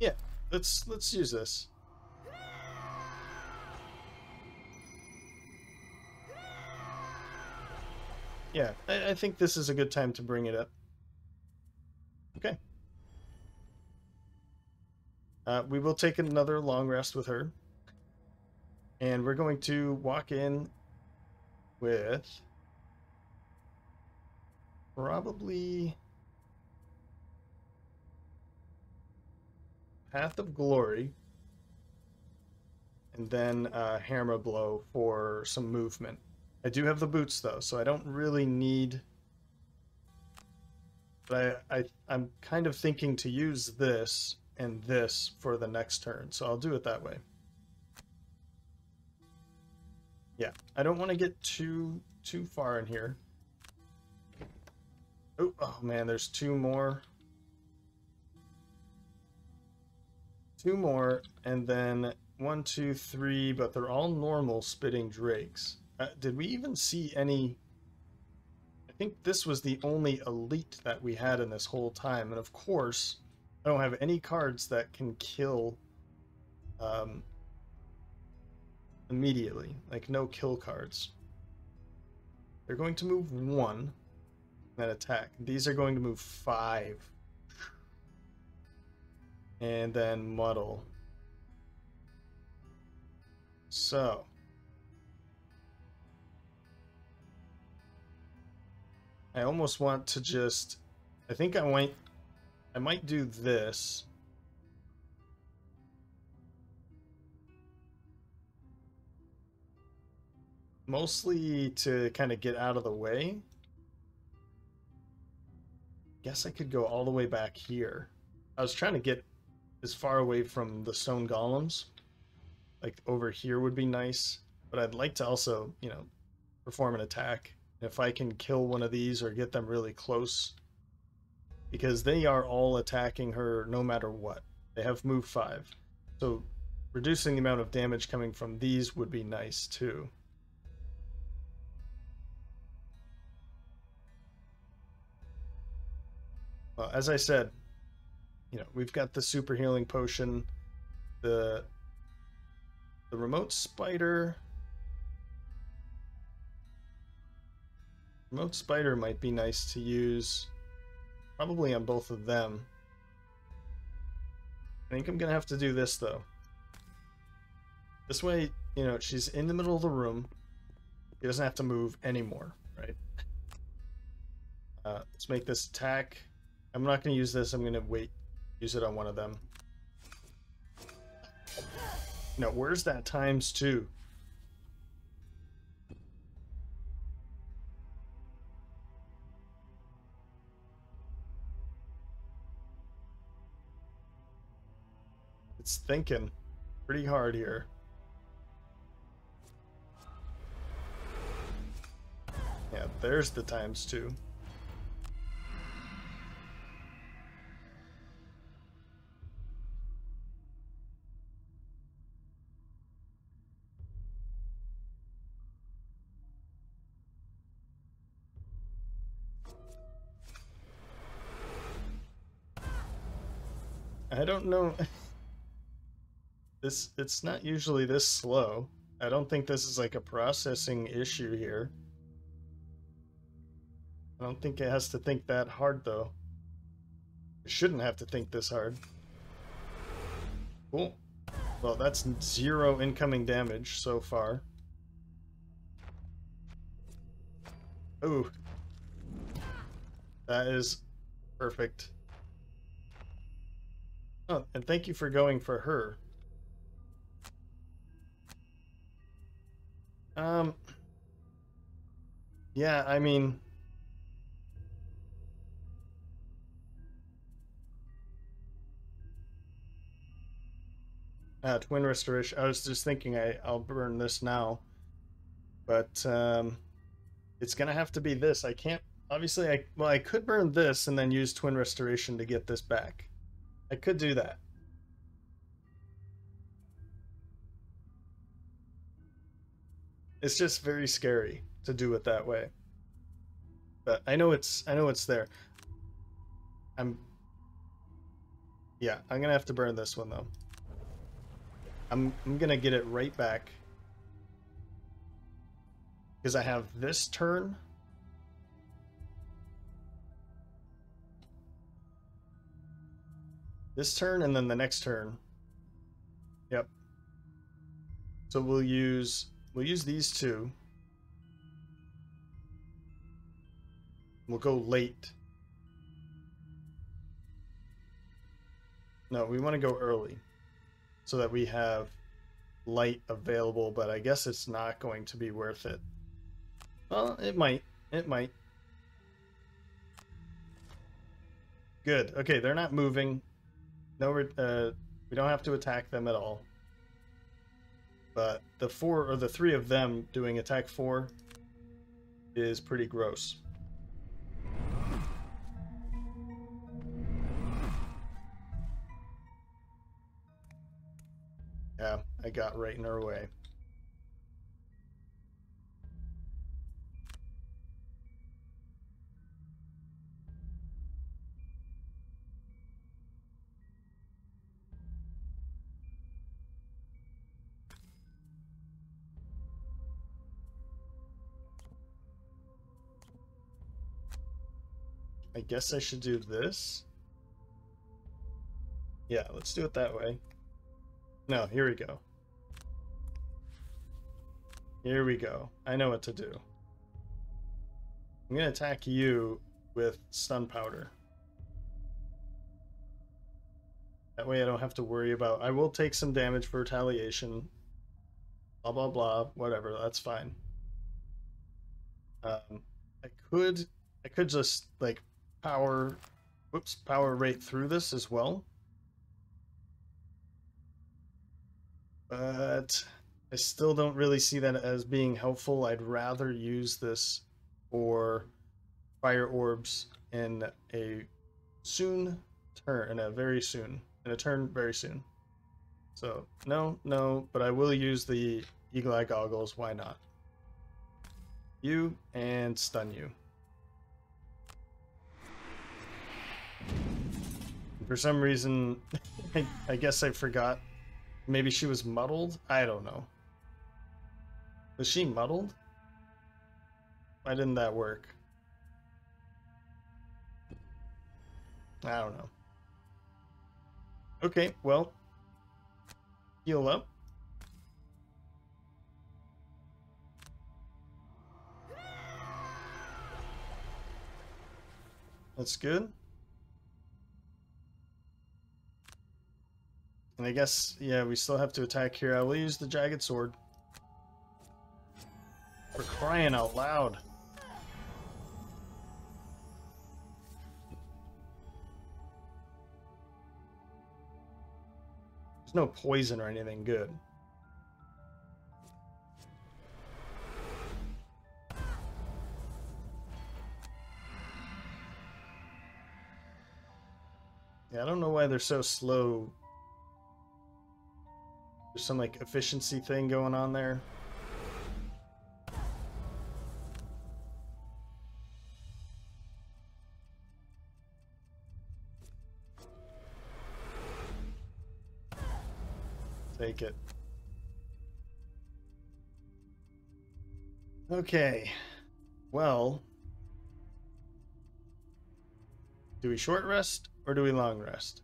Yeah, let's use this. Yeah, I think this is a good time to bring it up. Okay. We will take another long rest with her. And we're going to walk in with probably Path of Glory, and then Hammer Blow for some movement. I do have the boots though, so I don't really need... But I'm kind of thinking to use this and this for the next turn, so I'll do it that way. Yeah, I don't want to get too far in here. Oh man, there's 2 more. 2 more, and then 1, 2, 3, but they're all normal Spitting Drakes. Did we even see any... I think this was the only elite that we had in this whole time, and of course, I don't have any cards that can kill immediately. Like, no kill cards. They're going to move 1 and then attack. These are going to move 5. And then muddle. So I almost want to just... I think I might do this. mostly to kind of get out of the way. Guess I could go all the way back here. I was trying to get as far away from the stone golems. Like over here would be nice, but I'd like to also, you know, perform an attack. If I can kill one of these or get them really close, because they are all attacking her no matter what. They have move 5. So reducing the amount of damage coming from these would be nice too. Well, as I said, you know, we've got the super healing potion, the remote spider. Remote spider might be nice to use, probably on both of them. I think I'm gonna have to do this though. This way, you know, she's in the middle of the room. She doesn't have to move anymore, right? Let's make this attack. I'm not gonna use this. I'm gonna use it on one of them. No, where's that ×2? It's thinking pretty hard here. Yeah, there's the ×2. I don't know. It's not usually this slow. I don't think this is like a processing issue here. I don't think it has to think that hard though. It shouldn't have to think this hard. Cool. Well, that's 0 incoming damage so far. Ooh. That is perfect. Oh, and thank you for going for her. Yeah, I mean, twin restoration. I was just thinking I'll burn this now, but it's gonna have to be this. I can't. Obviously, I could burn this and then use twin restoration to get this back. I could do that. It's just very scary to do it that way. But I know it's there. Yeah, I'm gonna have to burn this one though. I'm gonna get it right back. Because I have this turn. This turn and then the next turn. Yep. So we'll use these two. We'll go late. No, we want to go early so that we have light available, but I guess it's not going to be worth it. Well, it might. It might. Good. Okay, they're not moving. No, we don't have to attack them at all. But the 4 or the 3 of them doing attack 4 is pretty gross. Yeah, I got right in her way. I guess I should do this. Yeah, let's do it that way. No, here we go. Here we go. I know what to do. I'm going to attack you with stun powder. That way I don't have to worry about... I will take some damage for retaliation. Blah, blah, blah. Whatever, that's fine. I could just like power right through this as well. But I still don't really see that as being helpful. I'd rather use this for fire orbs in a turn very soon. So no, but I will use the eagle-eye goggles. Why not? You and stun you. For some reason, I guess I forgot. Maybe she was muddled? I don't know. Was she muddled? Why didn't that work? I don't know. Okay, well, heal up. That's good. And I guess, yeah, we still have to attack here. I will use the jagged sword. For crying out loud. There's no poison or anything good. Yeah, I don't know why they're so slow. There's some like efficiency thing going on there. Take it. Okay. Well, do we short rest or do we long rest?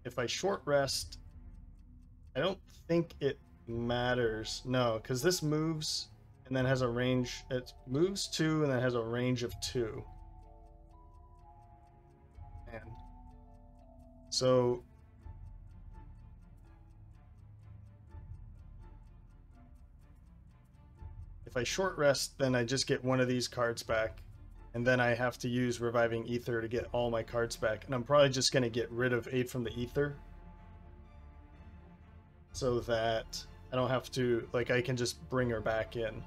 If I short rest, I don't think it matters. No, because this moves and then has a range. It moves 2 and then has a range of 2. Man. So if I short rest, then I just get one of these cards back. And then I have to use Reviving Ether to get all my cards back. And I'm probably just going to get rid of Aid from the Ether. So that I don't have to, like, I can just bring her back in.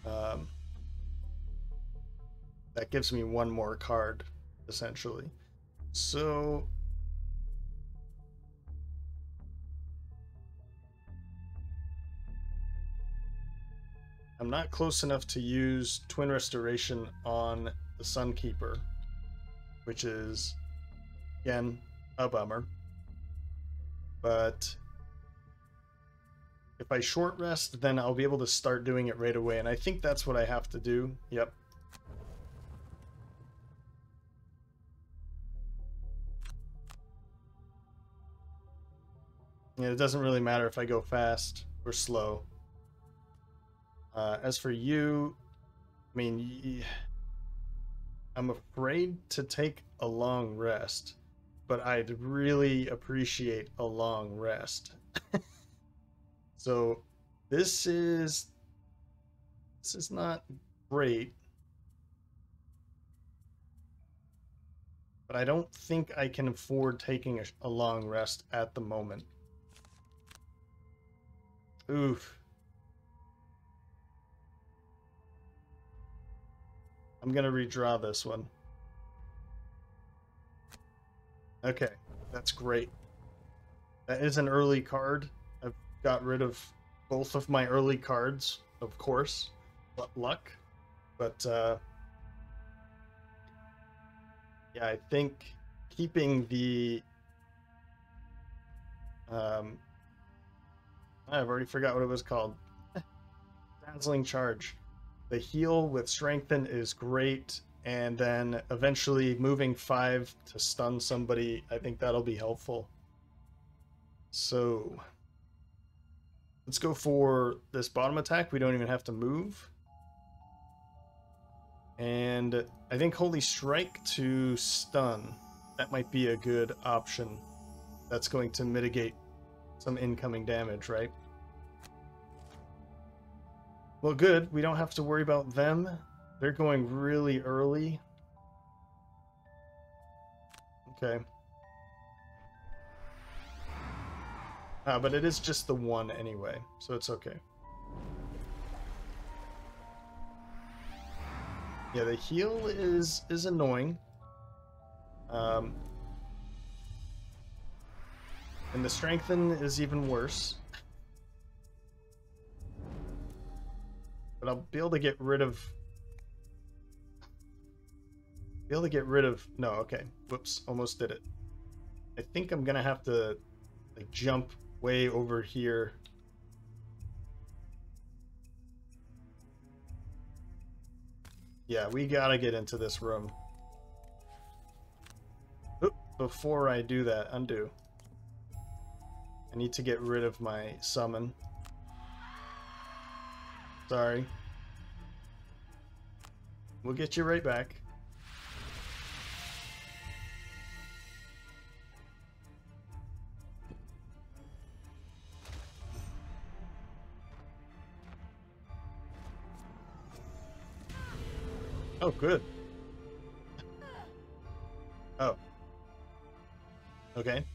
That gives me one more card, essentially. So I'm not close enough to use Twin Restoration on the Sunkeeper, which is, again, a bummer. But if I short rest, then I'll be able to start doing it right away, and I think that's what I have to do. Yep. Yeah, it doesn't really matter if I go fast or slow. As for you, I mean, I'm afraid to take a long rest, but I'd really appreciate a long rest. So this is not great, but I don't think I can afford taking a long rest at the moment. Oof. I'm going to redraw this one. Okay, that's great. That is an early card. I've got rid of both of my early cards, of course. But luck. But, yeah, I think keeping the... I've already forgot what it was called. Dazzling Charge. The heal with Strengthen is great, and then eventually moving 5 to stun somebody, I think that'll be helpful. So let's go for this bottom attack. We don't even have to move. And I think Holy Strike to stun. That might be a good option. That's going to mitigate some incoming damage, right? Well, good. We don't have to worry about them. They're going really early. Okay. But it is just the one anyway, so it's okay. Yeah, the heal is annoying. And the strengthen is even worse. But I'll be able to get rid of... No, okay. Whoops, almost did it. I think I'm gonna have to like jump way over here. Yeah, we gotta get into this room. Oop, before I do that, undo. I need to get rid of my summon. Sorry. We'll get you right back. Oh, good. Oh. Okay.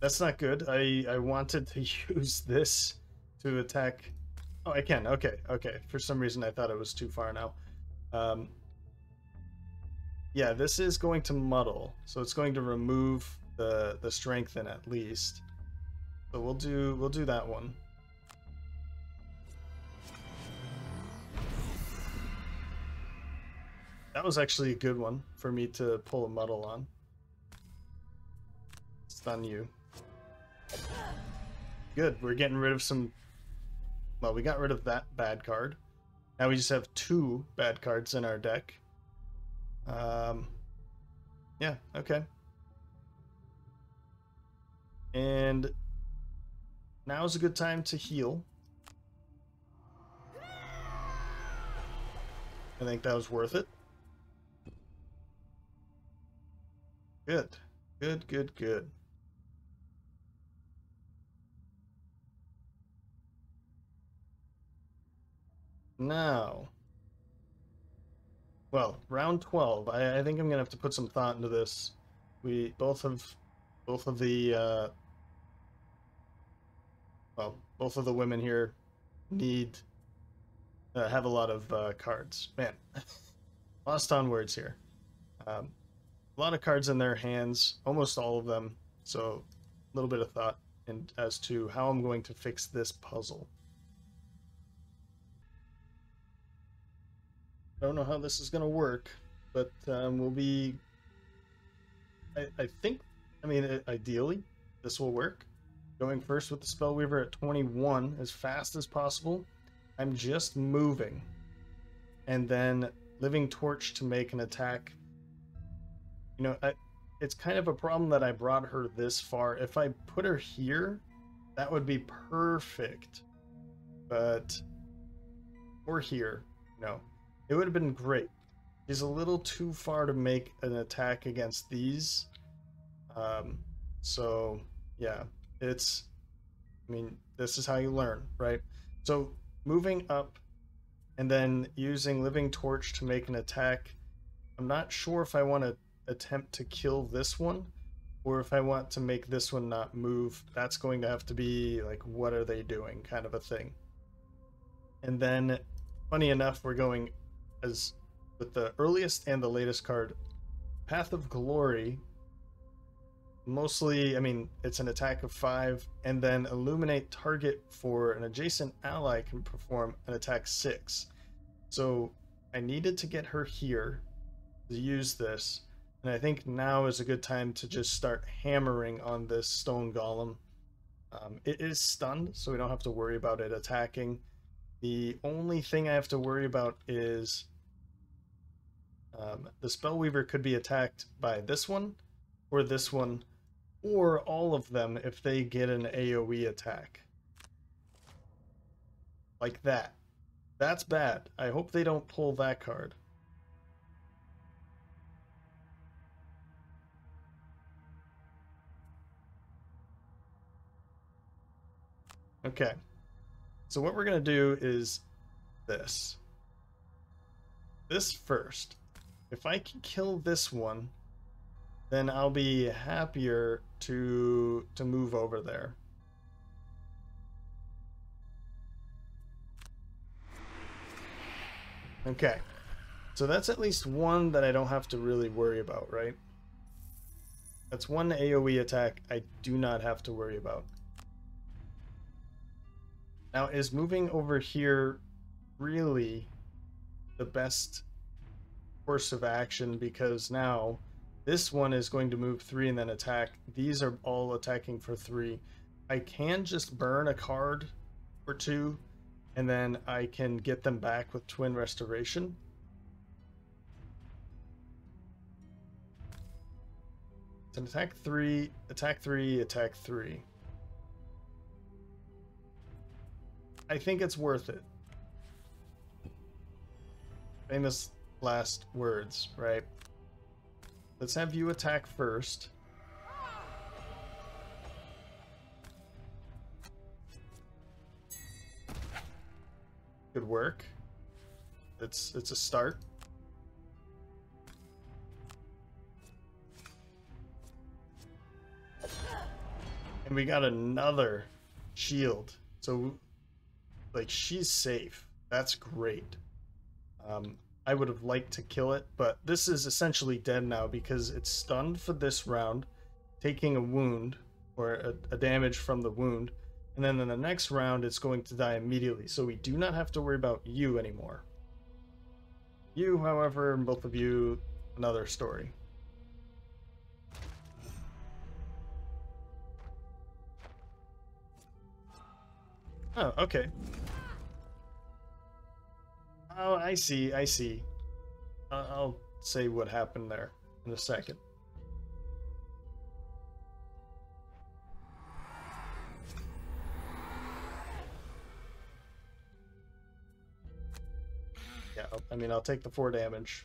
That's not good. I wanted to use this to attack... Oh, I can. Okay, okay. For some reason, I thought it was too far now. Yeah, this is going to muddle, so it's going to remove the strengthen at least. So we'll do that one. That was actually a good one for me to pull a muddle on. Stun you. Good, we're getting rid of some... Well, we got rid of that bad card. Now we just have 2 bad cards in our deck. Yeah, okay. And now's a good time to heal. I think that was worth it. Good. Good, good, good. Now, well, round 12. I think I'm gonna have to put some thought into this. We both of the well, both of the women here need have a lot of cards. Man, lost on words here. A lot of cards in their hands, almost all of them. So, a little bit of thought and as to how I'm going to fix this puzzle. I don't know how this is going to work, but we'll be... I think, I mean, ideally, this will work. Going first with the Spellweaver at 21 as fast as possible. I'm just moving. And then Living Torch to make an attack. You know, it's kind of a problem that I brought her this far. If I put her here, that would be perfect. But... Or here, no. It would have been great. She's a little too far to make an attack against these. So, yeah, it's... I mean, this is how you learn, right? So, moving up and then using Living Torch to make an attack. I'm not sure if I want to attempt to kill this one or if I want to make this one not move. That's going to have to be, like, what are they doing kind of a thing. And then, funny enough, we're going... as with the earliest and the latest card, Path of Glory, mostly, I mean, it's an attack of 5, and then illuminate target for an adjacent ally can perform an attack 6. So I needed to get her here to use this, and I think now is a good time to just start hammering on this stone golem. It is stunned, so we don't have to worry about it attacking. The only thing I have to worry about is the Spellweaver could be attacked by this one, or all of them if they get an AoE attack. Like that. That's bad. I hope they don't pull that card. Okay. So what we're going to do is this. This first. If I can kill this one, then I'll be happier to move over there. Okay. So that's at least one that I don't have to really worry about, right? That's one AoE attack I do not have to worry about. Now, is moving over here really the best course of action? Because now this one is going to move 3 and then attack. These are all attacking for 3. I can just burn a card or 2, and then I can get them back with Twin Restoration. It's an attack 3, attack 3, attack 3. I think it's worth it. Famous last words, right? Let's have you attack first. Good work. It's a start. And we got another shield. So, like, she's safe. That's great. I would have liked to kill it, but this is essentially dead now because it's stunned for this round, taking a wound, or a damage from the wound, and then in the next round it's going to die immediately, so we do not have to worry about you anymore. You, however, both of you, another story. Oh, okay. Oh, I see, I see. I'll say what happened there in a second. Yeah, I mean, I'll take the 4 damage.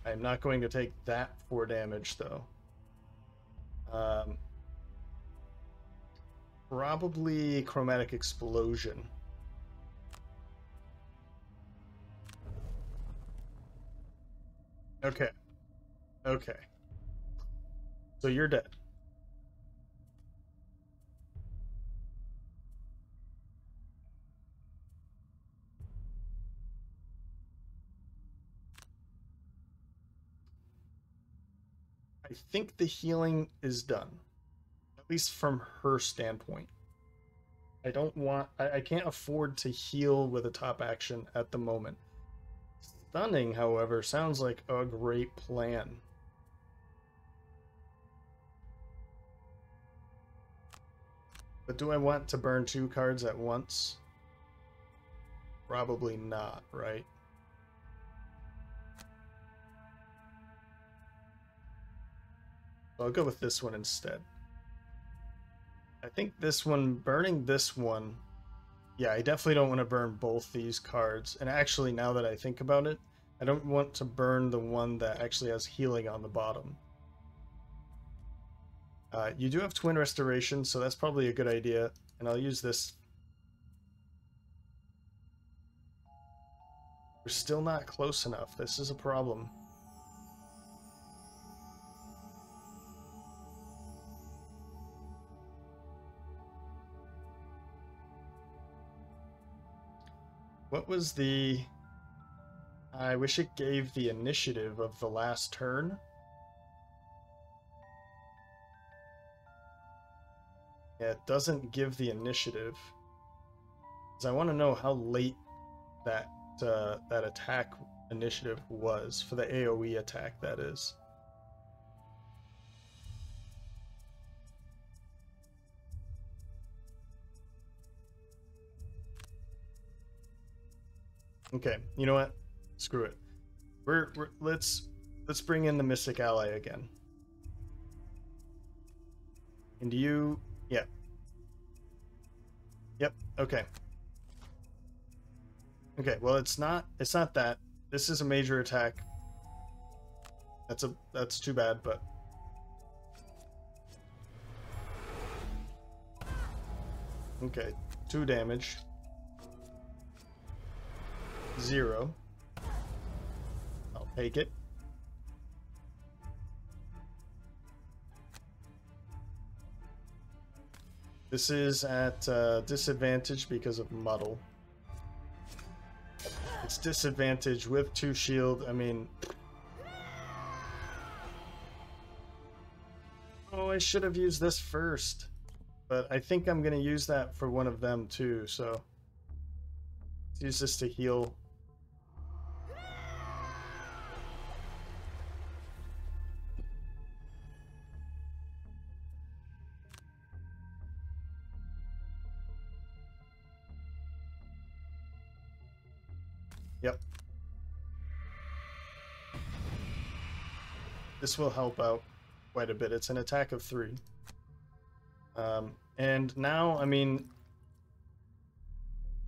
I'm not going to take that 4 damage, though. Probably Chromatic Explosion. Okay. Okay. So you're dead. I think the healing is done. At least from her standpoint. I don't want... I can't afford to heal with a top action at the moment. Stunning, however, sounds like a great plan. But do I want to burn 2 cards at once? Probably not, right? I'll go with this one instead. I think this one, burning this one, yeah, I definitely don't want to burn both these cards. And actually, now that I think about it, I don't want to burn the one that actually has healing on the bottom. You do have Twin Restoration, so that's probably a good idea. And I'll use this. We're still not close enough. This is a problem. What was the... I wish it gave the initiative of the last turn. Yeah, it doesn't give the initiative. Because I want to know how late that attack initiative was. For the AoE attack, that is. Okay, you know what? Screw it. Let's bring in the Mystic Ally again. And you, yeah. Yep, okay. Okay, well it's not that. This is a major attack. That's too bad, but okay. 2 damage. 0. I'll take it. This is at disadvantage because of muddle. It's disadvantage with 2 shield. I mean... Oh, I should have used this first. But I think I'm going to use that for one of them too, so... Let's use this to heal. Yep. This will help out quite a bit. It's an attack of 3. And now, I mean,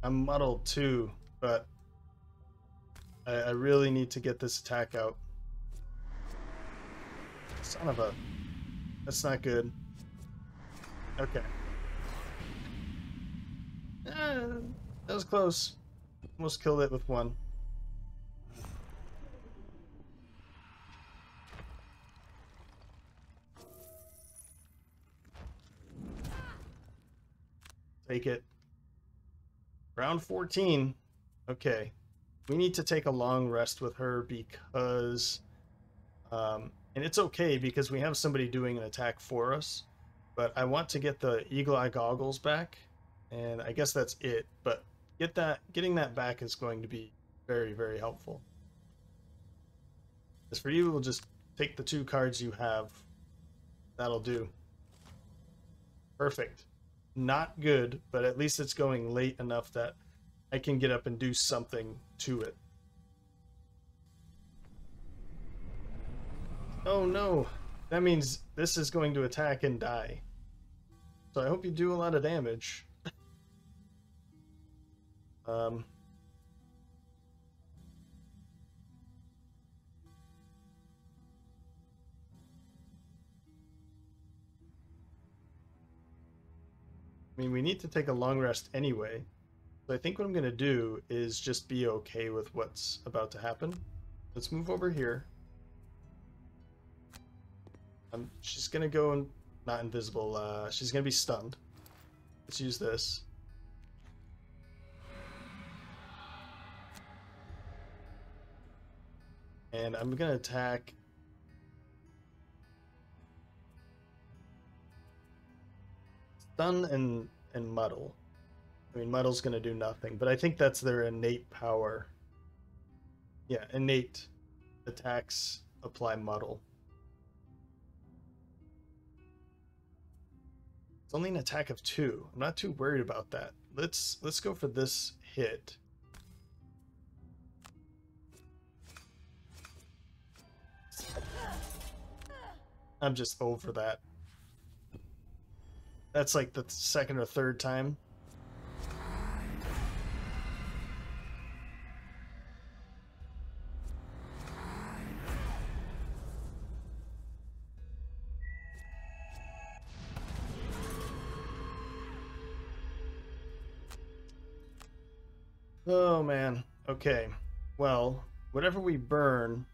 I'm muddled too, but I really need to get this attack out. Son of a... That's not good. Okay. That was close. Almost killed it with 1. Take it. Round 14. Okay. We need to take a long rest with her because... and it's okay because we have somebody doing an attack for us. But I want to get the Eagle Eye Goggles back. And I guess that's it. But getting that back is going to be very, very helpful. As for you, we'll just take the 2 cards you have. That'll do. Perfect. Not good, but at least it's going late enough that I can get up and do something to it. Oh no, that means this is going to attack and die. So I hope you do a lot of damage. I mean, we need to take a long rest anyway. So I think what I'm going to do is just be okay with what's about to happen. Let's move over here. She's going to go not invisible. She's going to be stunned. Let's use this. And I'm going to attack... Stun and muddle. I mean, muddle's going to do nothing, but I think that's their innate power. Yeah, innate attacks apply muddle. It's only an attack of 2. I'm not too worried about that. Let's go for this hit. I'm just over that. That's like the 2nd or 3rd time. Oh man. Okay. Well, whatever we burn,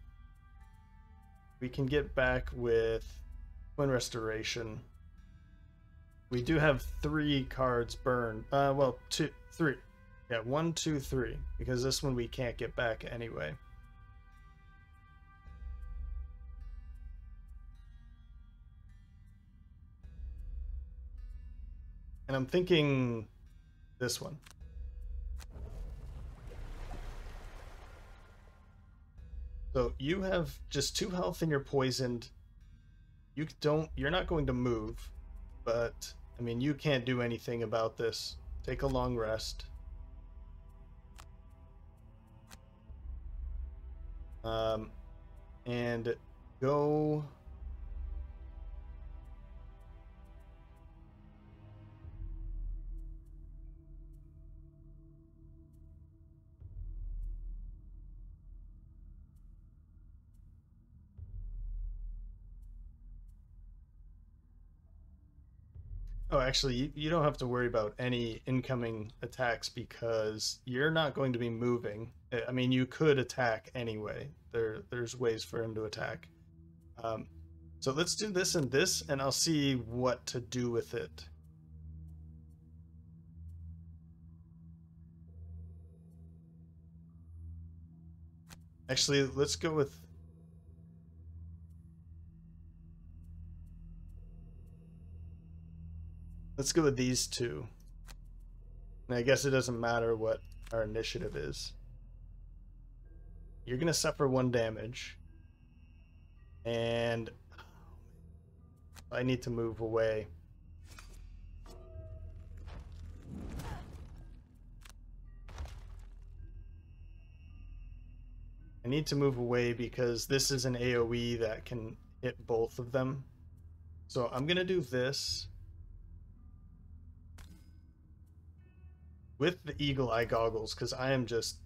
we can get back with Twin Restoration. We do have 3 cards burned. Well, 3. Yeah, 1, 2, 3. Because this one we can't get back anyway. And I'm thinking this one. So you have just 2 health and you're poisoned. You're not going to move, but I mean, you can't do anything about this. Take a long rest. And go... Oh, actually, you don't have to worry about any incoming attacks because you're not going to be moving. I mean, you could attack anyway. There's ways for him to attack. Um, so let's do this and this, and I'll see what to do with it. Actually, let's go with... Let's go with these two. And I guess it doesn't matter what our initiative is. You're going to suffer 1 damage. And I need to move away. I need to move away because this is an AoE that can hit both of them. So I'm going to do this with the eagle eye goggles because I am just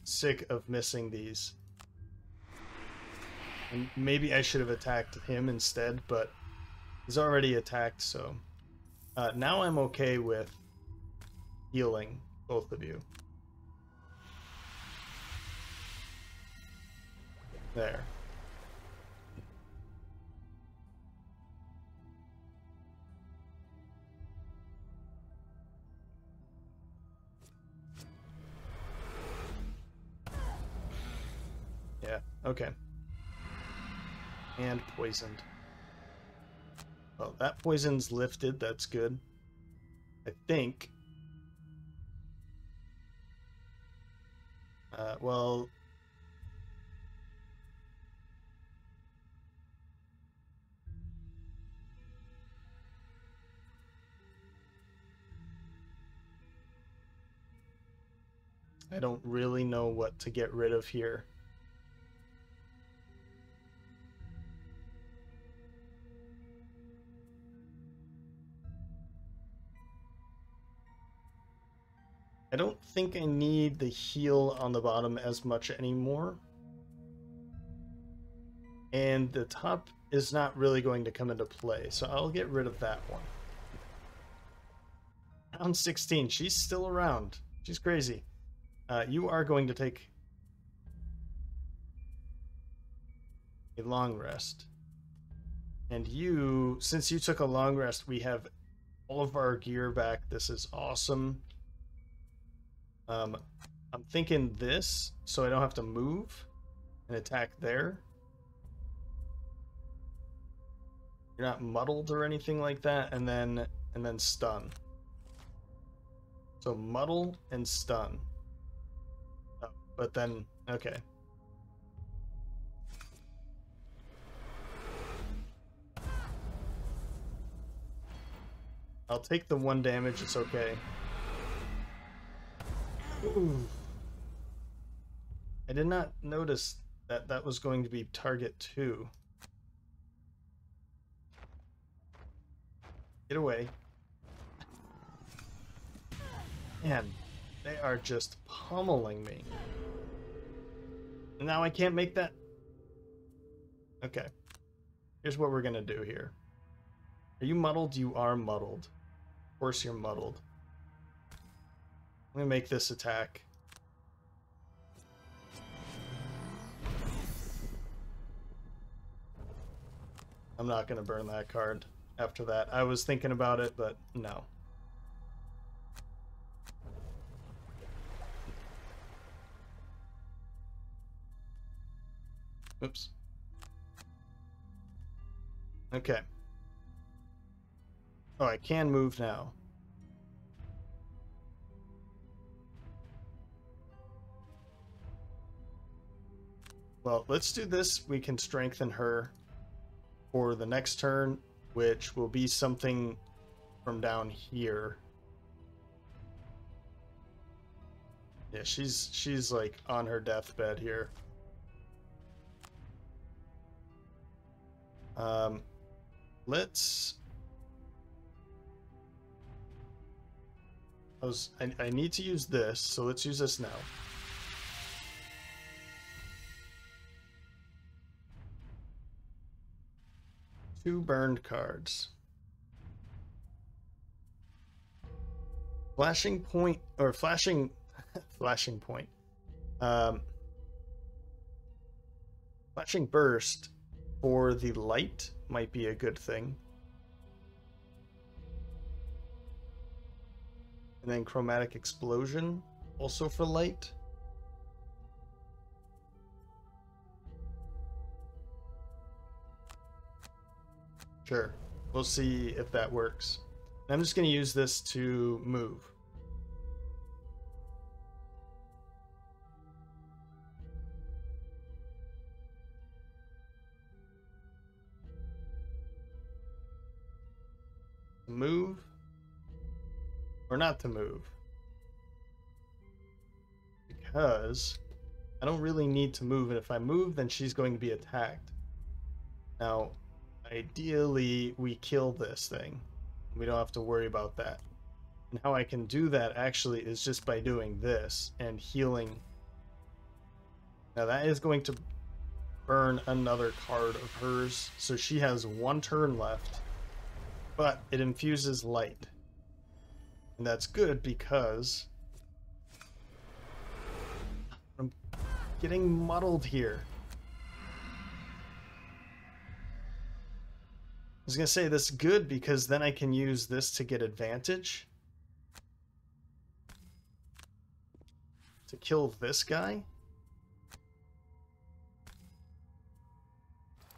sick of missing these. And maybe I should have attacked him instead, but he's already attacked, so... now I'm okay with healing both of you. There. Yeah, okay. And poisoned. Well, that poison's lifted, that's good. I think. Well... I don't really know what to get rid of here. I don't think I need the heal on the bottom as much anymore. And the top is not really going to come into play, so I'll get rid of that one. Round 16, she's still around. She's crazy. You are going to take a long rest. And you, since you took a long rest, we have all of our gear back. This is awesome. I'm thinking this, so I don't have to move and attack there. You're not muddled or anything like that, and then stun. So muddle and stun. Oh, but then, okay. I'll take the 1 damage, it's okay. Ooh. I did not notice that that was going to be target 2. Get away. Man, they are just pummeling me. Now I can't make that... Okay. Here's what we're gonna do here. Are you muddled? You are muddled. Of course you're muddled. I'm gonna make this attack. I'm not gonna burn that card after that. I was thinking about it, but no. Oops. Okay. Oh, I can move now. Well, let's do this. We can strengthen her for the next turn, which will be something from down here. Yeah, she's like on her deathbed here. Let's... I need to use this, so let's use this now. Two burned cards. Flashing point, or flashing, flashing point. Flashing burst for the light might be a good thing. And then chromatic explosion, also for light. Sure, we'll see if that works. And I'm just going to use this to move. Move or not to move, because I don't really need to move, and if I move then she's going to be attacked. Now ideally we kill this thing, we don't have to worry about that. And how I can do that actually is just by doing this and healing. Now that is going to burn another card of hers, so she has one turn left. But it infuses light. And that's good because I'm getting muddled here. I was going to say this is good because then I can use this to get advantage. To kill this guy.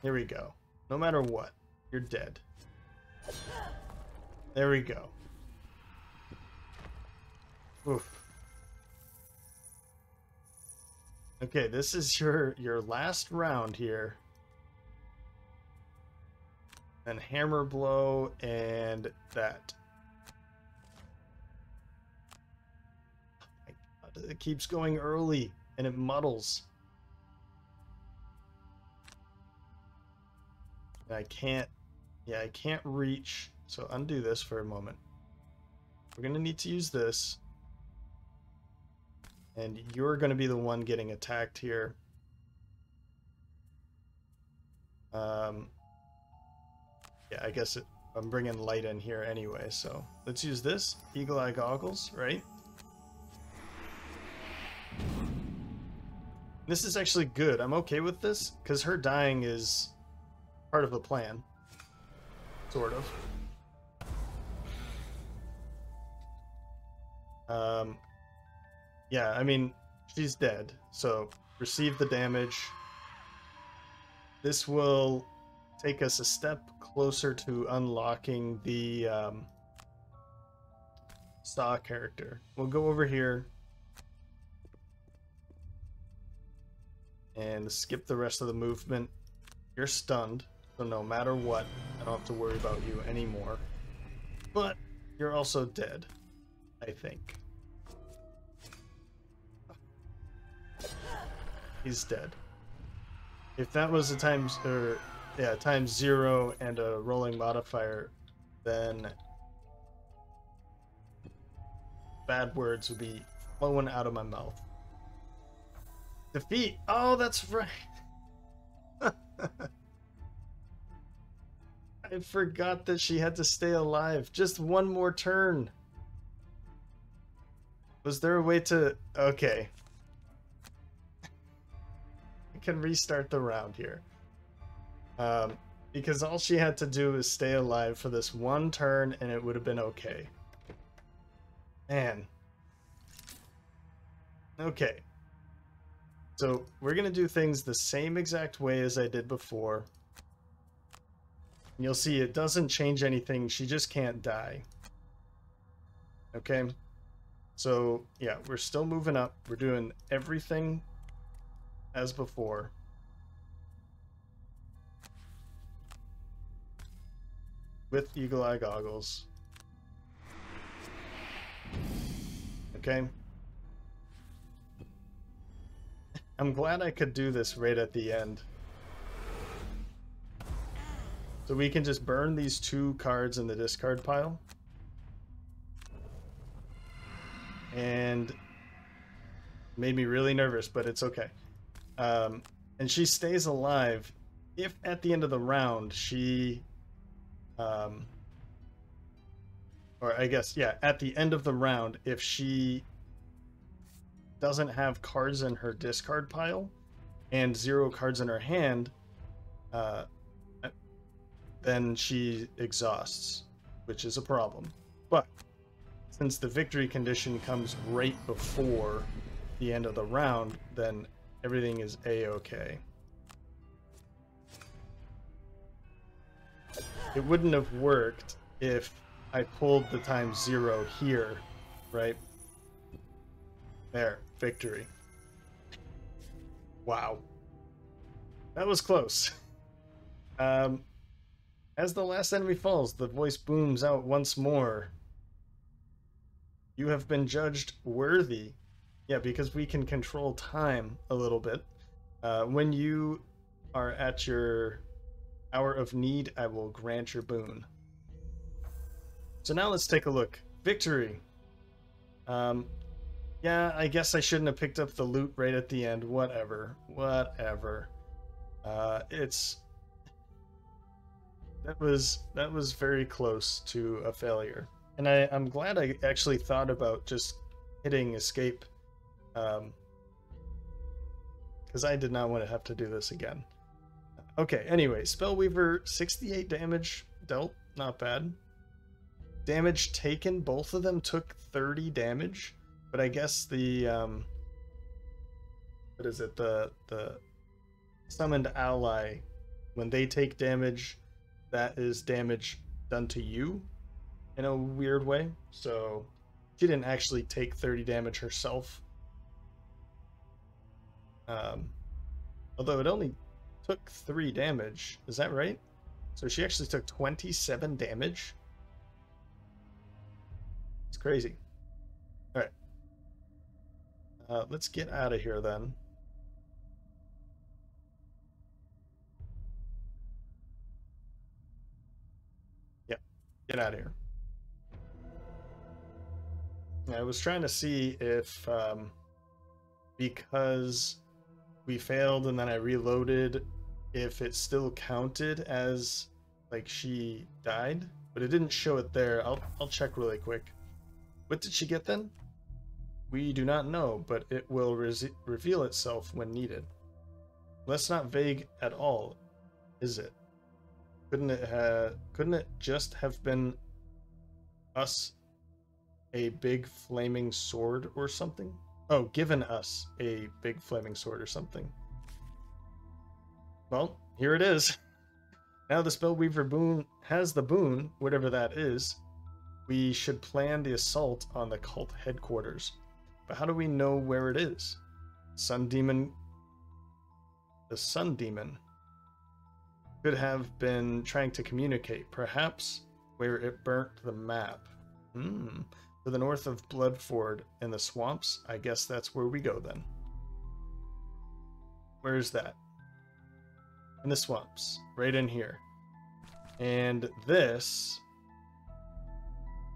Here we go. No matter what, you're dead. There we go. Oof. Okay, this is your last round here. And hammer blow and that. Oh my God, it keeps going early and it muddles. And I can't reach, so undo this for a moment. We're going to need to use this. And you're going to be the one getting attacked here. Yeah, I guess I'm bringing light in here anyway, so let's use this. Eagle Eye Goggles, right? This is actually good. I'm okay with this, because her dying is part of the plan. Sort of. Yeah, I mean, she's dead, so receive the damage. This will take us a step closer to unlocking the Saw character. We'll go over here and skip the rest of the movement. You're stunned, so no matter what, I don't have to worry about you anymore. But you're also dead, I think. He's dead. If that was a times 0 and a rolling modifier, then bad words would be flowing out of my mouth. Defeat! Oh, that's right! I forgot that she had to stay alive. Just one more turn. Was there a way to... Okay. I can restart the round here. Because all she had to do is stay alive for this one turn and it would have been okay. Man. Okay. So we're going to do things the same exact way as I did before. And you'll see it doesn't change anything. She just can't die. Okay. So yeah, we're still moving up. We're doing everything as before. With Eagle Eye Goggles. Okay. I'm glad I could do this right at the end. So we can just burn these 2 cards in the discard pile. And made me really nervous, but it's okay. And she stays alive if at the end of the round she or I guess, yeah, at the end of the round, if she doesn't have cards in her discard pile and 0 cards in her hand, uh, then she exhausts, which is a problem. But since the victory condition comes right before the end of the round, then everything is a-okay. It wouldn't have worked if I pulled the ×0 here, right? There, victory. Wow. That was close. As the last enemy falls, the voice booms out once more. You have been judged worthy. Yeah, because we can control time a little bit. When you are at your hour of need, I will grant your boon. So now let's take a look. Victory. Yeah, I guess I shouldn't have picked up the loot right at the end. Whatever. That was very close to a failure. And I'm glad I actually thought about just hitting escape. Because I did not want to have to do this again. Okay, anyway, Spellweaver, 68 damage dealt, not bad. Damage taken, both of them took 30 damage, but I guess the what is it, the summoned ally, when they take damage, that is damage done to you in a weird way. So she didn't actually take 30 damage herself, although it only took 3 damage. Is that right? So she actually took 27 damage. It's crazy. All right. Let's get out of here then. Yeah, get out of here. I was trying to see if, because we failed and then I reloaded, if it still counted as like she died, but it didn't show it there. I'll check really quick. What did she get then? We do not know, but it will reveal itself when needed. Well, that's not vague at all, is it? Couldn't it just have been us a big flaming sword or something? Oh, given us a big flaming sword or something. Well, here it is. Now the Spellweaver boon has the boon, whatever that is. We should plan the assault on the cult headquarters. But how do we know where it is? Sun Demon... The Sun Demon could have been trying to communicate, perhaps where it burnt the map. To the north of Bloodford in the swamps. I guess that's where we go then. Where's that? In the swamps. Right in here. And this,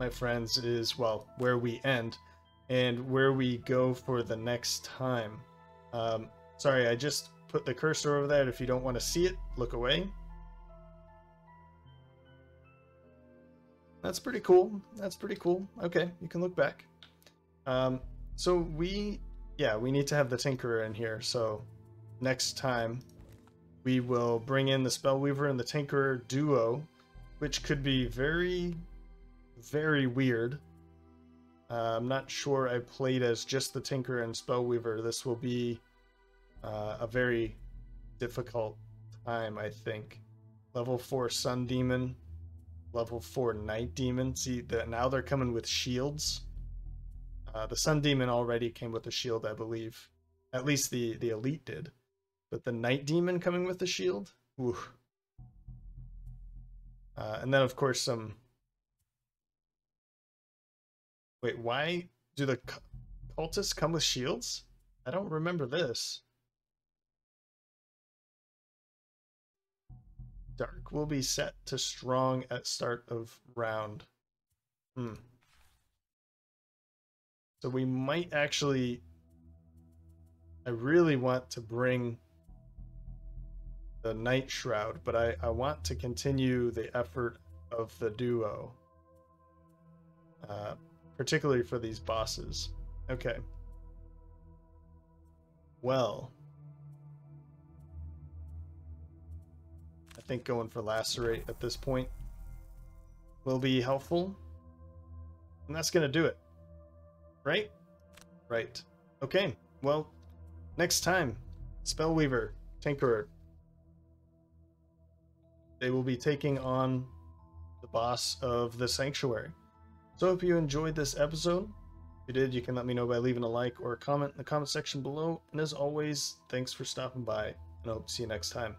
my friends, is, well, where we end. And where we go for the next time. Sorry, I just put the cursor over that. If you don't want to see it, look away. That's pretty cool. That's pretty cool. Okay, you can look back. So we need to have the Tinkerer in here. So next time we will bring in the Spellweaver and the Tinkerer duo, which could be very, very weird. I'm not sure I played as just the Tinkerer and Spellweaver. This will be a very difficult time, I think. Level 4 Sun Demon. Level 4 Night Demon. See, now they're coming with shields. The Sun Demon already came with a shield, I believe. At least the Elite did. But the Night Demon coming with a shield? Ooh. And then, of course, some... Wait, why do the cultists come with shields? I don't remember this. Dark will be set to strong at start of round. So we might actually... I really want to bring the Night Shroud, but I want to continue the effort of the duo. particularly for these bosses. Okay. Well, I think going for lacerate at this point will be helpful. And that's going to do it. Right? Right. Okay. Well, next time, Spellweaver, Tinkerer. They will be taking on the boss of the Sanctuary. So if you enjoyed this episode, if you did, you can let me know by leaving a like or a comment in the comment section below. And as always, thanks for stopping by, and I hope to see you next time.